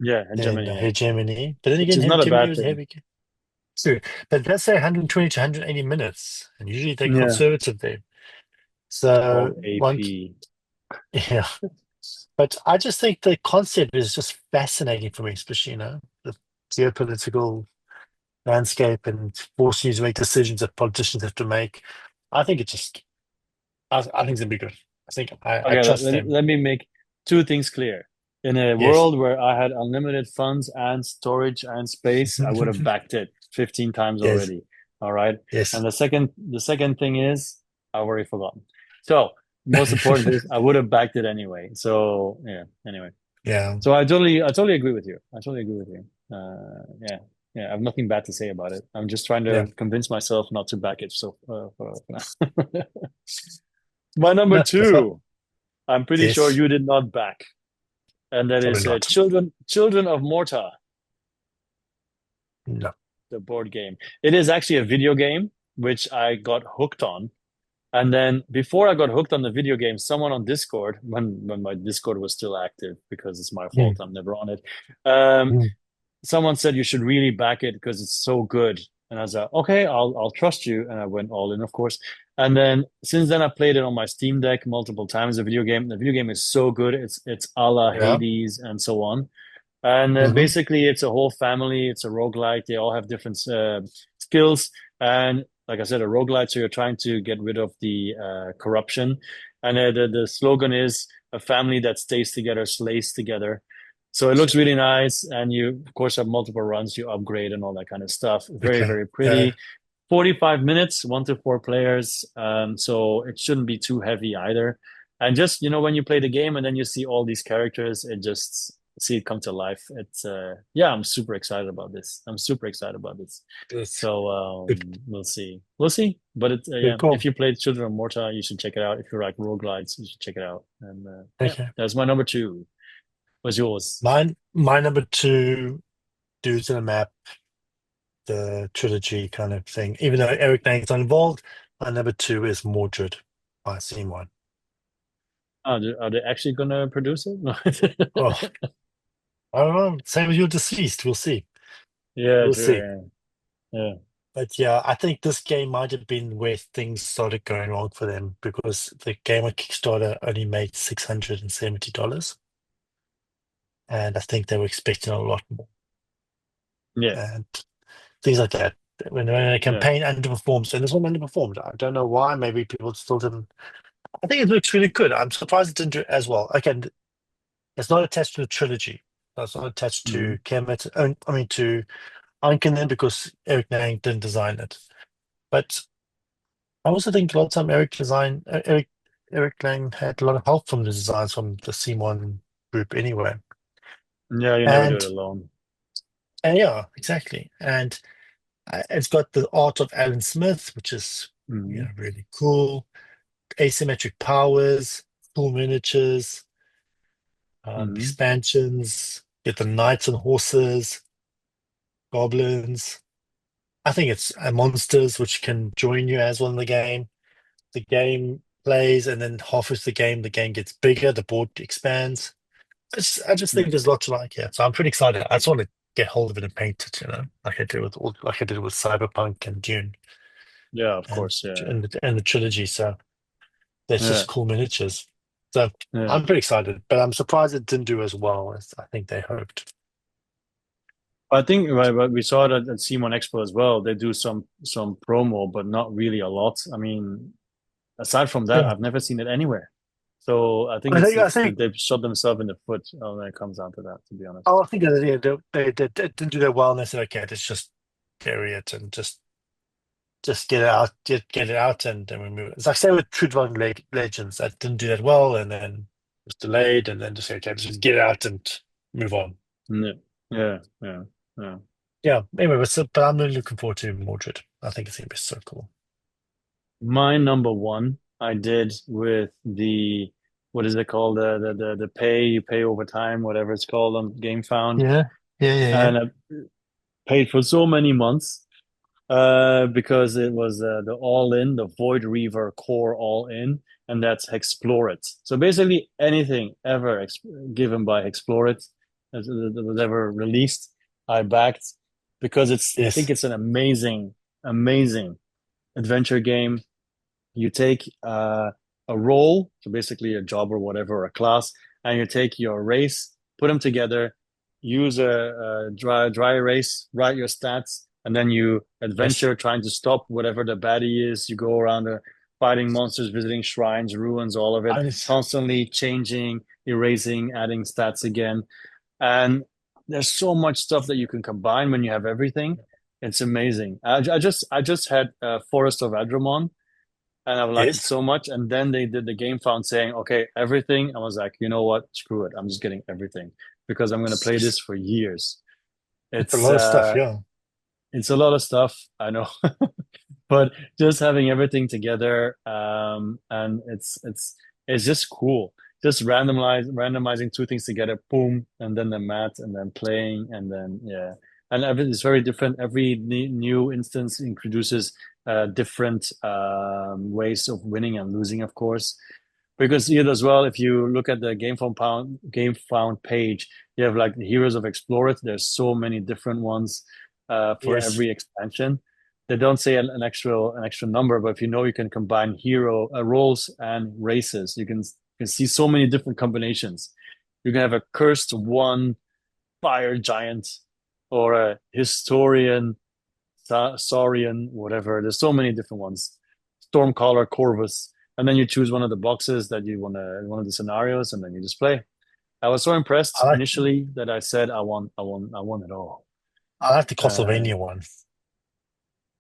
yeah, than Gemini, yeah, Hegemony. But then which again, is not a Hegemony bad was a thing. heavy game. True. But let's say 120 to 180 minutes, and usually they're Yeah, conservative there. all So one, AP. yeah. But I just think the concept is just fascinating for me, especially, the geopolitical landscape and forcing you to make decisions that politicians have to make. I think I think it's gonna be good. I Okay, trust them. let me make two things clear. In a Yes. world where I had unlimited funds and storage and space, I would have backed it 15 times Yes. already. All right. And Yes. the second thing is I've already forgotten. So most important is I would have backed it anyway. So yeah, anyway. Yeah. So I totally agree with you. I totally agree with you. Yeah. yeah, I have nothing bad to say about it. I'm just trying Yeah. to convince myself not to back it. So, my number No, that's fine. two, I'm pretty sure Yes. you did not back, and that Probably is not. Children of Morta, No. the board game. It is actually a video game which I got hooked on. And then before I got hooked on the video game, someone on Discord, when my Discord was still active, because it's my fault, Mm, I'm never on it. Um, mm. someone said you should really back it because it's so good. And I was like, okay, I'll trust you. And I went all in, of course. And then since then, I played it on my Steam Deck multiple times. The video game, is so good. It's a la Yeah. Hades and so on. And Hmm. basically, it's a whole family. It's a roguelike. They all have different skills. And like I said, a roguelite. So you're trying to get rid of the corruption. And the slogan is a family that stays together, slays together. So it looks really nice. And you, of course, have multiple runs. You upgrade and all that kind of stuff. Very, Okay. very pretty. 45 minutes, 1 to 4 players. So it shouldn't be too heavy either. And just, when you play the game and then you see all these characters, it just see it come to life. It's yeah, I'm super excited about this. I'm super excited about this. That's So good. we'll see. We'll see. But it's Good yeah, if call. you played Children of Morta, you should check it out. If you like roguelites, you should check it out. And yeah, Okay. that's my number two. What's yours? My number two, Dudes in a Map, the trilogy kind of thing. Even though Eric Lang's not involved, my number two is Mordred by Scene One. Are they actually gonna produce it? Oh, I don't know. Same as You're Deceased. We'll see. Yeah, We'll see. true. Yeah. Yeah. But yeah, I think this game might have been where things started going wrong for them because the game on Kickstarter only made $670. And I think they were expecting a lot more. Yeah. And things like that. When a Yeah. campaign underperforms, and this one underperformed, I don't know why. Maybe people still didn't. I think it looks really good. I'm surprised it didn't do as well. Again, it's not attached to the trilogy. It's not attached Mhm. to Kemet. I mean to Ankanen because Eric Nang didn't design it. But I also think a lot of time Eric Lang had a lot of help from the designs from the Simon group anyway. Yeah, you never do it And alone. and yeah, exactly. And it's got the art of Alan Smith, which is Mhm. really cool. Asymmetric powers, cool miniatures, Mhm. expansions. Get the knights and horses, goblins. I think it's monsters which can join you as well in the game. The game plays, and then halfway through the game gets bigger. The board expands. I just think Yeah. there's a lot to like here. So I'm pretty excited. I just want to get hold of it and paint it, like I did with Cyberpunk and Dune Yeah, of and course. Yeah. and the trilogy. So there's Yeah. just cool miniatures. So Yeah. I'm pretty excited, but I'm surprised it didn't do as well as I think they hoped. I think right, we saw that at Simon Expo as well. They do some promo, but not really a lot. I mean, aside from that, Yeah. I've never seen it anywhere. So I think I think I it's think they've shot themselves in the foot when it comes down to that. To be honest. I think that yeah, they didn't do that well, and they said, okay, let's just bury it and just get it out, get it out, and then we move it. It's like say with True Dwelling Legends, that didn't do that well, and then it was delayed, and then just okay, let's just get it out and move on. Yeah. Yeah. Yeah. Yeah. Yeah. Anyway, but I'm really looking forward to Mordred. I think it's gonna be so cool. My number one, I did with the what is it called? The pay you pay over time, whatever it's called on GameFound, Yeah. Yeah. Yeah. Yeah. and I paid for so many months because it was the all in, the Void Reaver core all in, and that's Explore It. So basically anything ever given by Explore It that was ever released, I backed because I think Yes. it's an amazing, amazing adventure game. You take a role, so basically a job or whatever, or a class, and you take your race, put them together, use a dry erase, write your stats, and then you Yes. adventure trying to stop whatever the baddie is. You go around fighting monsters, visiting shrines, ruins, all of it, And it's, constantly changing, erasing, adding stats again. And there's so much stuff that you can combine when you have everything. It's amazing. I just had Forest of Adramon, and I liked it yes. so much. And then they did the game found saying, okay, everything. I was like, you know what? Screw it. I'm just getting everything because I'm going to play this for years. It's a It's lot of stuff. Yeah. it's a lot of stuff, I know. But just having everything together, and it's just cool. Just randomizing two things together, boom, and then the mat, and then playing, and then yeah, and it's very different. Every new instance introduces different ways of winning and losing, of course. Because here as well, if you look at the game found page, you have like the Heroes of Explorer. There's so many different ones for Yes. every expansion. They don't say an extra number, but if you know you can combine hero roles and races, you can see so many different combinations. You can have a cursed one fire giant or a historian saurian, whatever. There's so many different ones. Stormcaller, Corvus, and then you choose one of the boxes that you want to, one of the scenarios, and then you just play. I was so impressed I like initially that I said, I want it all. I like the Uh, Castlevania one.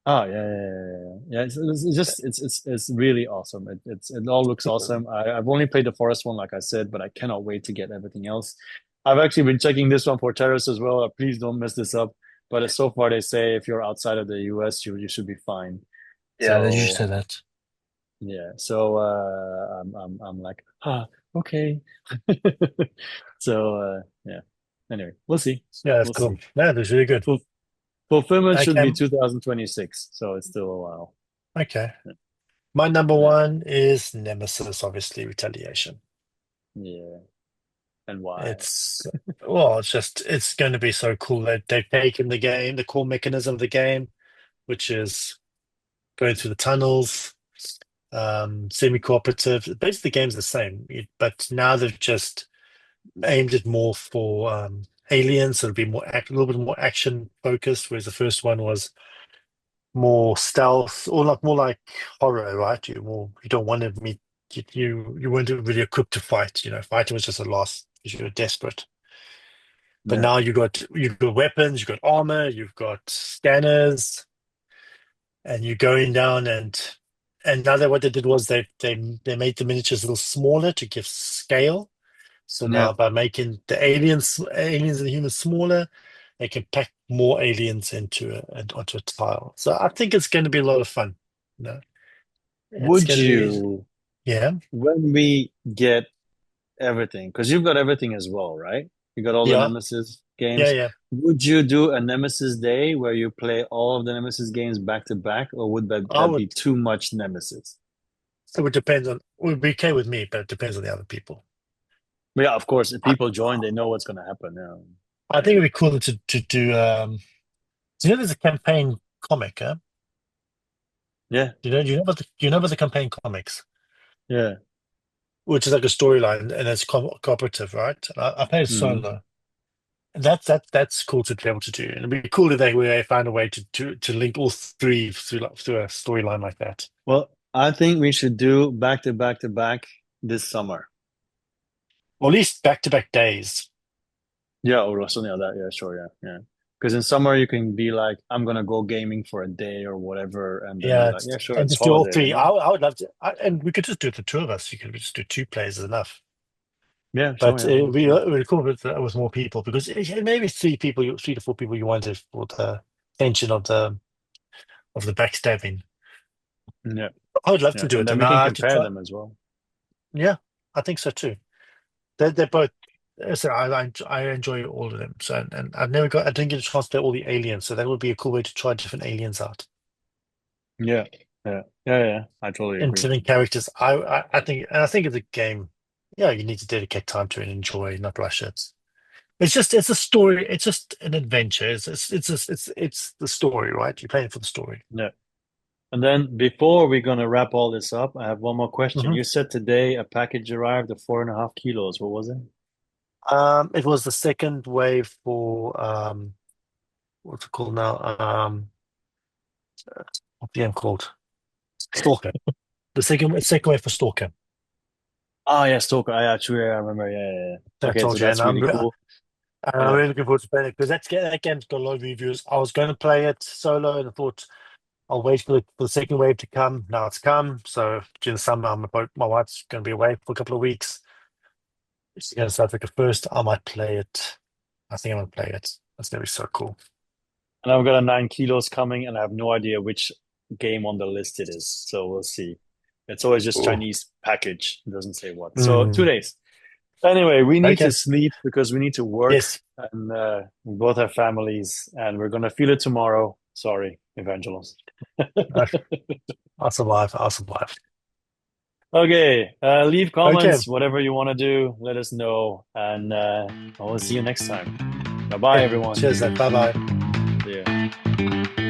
Oh yeah, yeah, yeah, yeah. Yeah, it's just it's really awesome. It all looks awesome. I've only played the forest one, like I said, but I cannot wait to get everything else. I've actually been checking this one for terrace as well. Please don't mess this up. But so far they say if you're outside of the US, you should be fine. Yeah, they usually So say that. yeah, so I'm like, okay. So yeah. Anyway, we'll see. Yeah, that's We'll cool. see. Yeah, that's really good. Ful Fulfillment should Okay, be 2026, so it's still a while. okay. My number Yeah. one is Nemesis, obviously, Retaliation. Yeah. And why? It's well, it's going to be so cool that they've taken the game, the core mechanism of the game, which is going through the tunnels, semi-cooperative. Basically, the game's the same, but now they've just aimed it more for aliens, so it'll be a little bit more action focused, whereas the first one was more stealth or like more like horror, right? You don't want to meet you weren't really equipped to fight. Fighting was just a loss because you were desperate. But Yeah. now you've got weapons, you've got armor, you've got scanners, and you're going down and now what they did was they made the miniatures a little smaller to give scale. So Yeah. now by making the aliens and humans smaller, they can pack more aliens onto a tile. So I think it's going to be a lot of fun. You know, it's Would going to be you, yeah, when we get everything, because you've got everything as well, right? You got all the yeah, Nemesis yeah, games. yeah. Would you do a Nemesis day where you play all of the Nemesis games back to back, or would that, I that would. be too much Nemesis? It would depend on. It would be okay with me, but it depends on the other people. But yeah, of course, if I, people join, they know what's going to happen now. I think Yeah. it'd be cool to do. There's a campaign comic, huh? Yeah. Do you know about the campaign comics, Yeah. which is like a storyline and it's cooperative, right? I played Hmm. solo. That's cool to be able to do. And it'd be cool if they found a way to link all three through a storyline like that. Well, I think we should do back to back to back this summer. Or at least back-to-back days. Yeah, or something like that. Yeah, sure. Yeah, yeah. Because in summer you can be like, I'm gonna go gaming for a day or whatever, and then be Yeah, like, yeah, sure, and it's just do all holiday, three. I would love to, and we could just do it the two of us. You could just do two players is enough. Yeah, sure, But yeah, it would that's be fine. really cool if it was more people because maybe three people, 3 to 4 people you wanted for the tension of the backstabbing. Yeah, I would love yeah, to do and it, then and we can I have to compare try. them as well. Yeah, I think so too. They're both. So I enjoy all of them. So and I didn't get a chance to play all the aliens. So that would be a cool way to try different aliens out Yeah, yeah, yeah, yeah. I totally and agree. different characters. I think it's a game. Yeah, you need to dedicate time to it and enjoy, not rush it. It's a story. It's just an adventure. It's the story, right? You're playing for the story. Yeah, and then before we're gonna wrap all this up, I have one more question. hmm You said today a package arrived of 4.5 kilos. What was it? It was the second wave for what's it called now? What's the game called? Stalker. The second wave for Stalker. Oh yeah, Stalker. Yeah, true. Yeah, I remember. Yeah, yeah, yeah. I Okay, so told you, and that's really cool. I'm Yeah, really looking forward to playing it because that game's got a lot of reviews. I was going to play it solo, and I thought I'll wait for the second wave to come. Now it's come, so during the summer, my wife's going to be away for a couple of weeks. She's going to South Africa first. I might play it. I think I'm going to play it. That's going to be so cool. And I've got a 9 kilos coming, and I have no idea which game on the list it is. So we'll see. It's always just Oh. Chinese package. It doesn't say what. So Mm. 2 days. Anyway, we need to Okay. sleep because we need to work, Yes. and we both have families, and we're gonna feel it tomorrow. Sorry, Evangelos. Uh, I'll survive. I'll survive. Okay, leave Okay. comments, whatever you want to do. Let us know, and I will see you next time. Bye bye, Okay. Cheers everyone. then. Bye bye. See ya.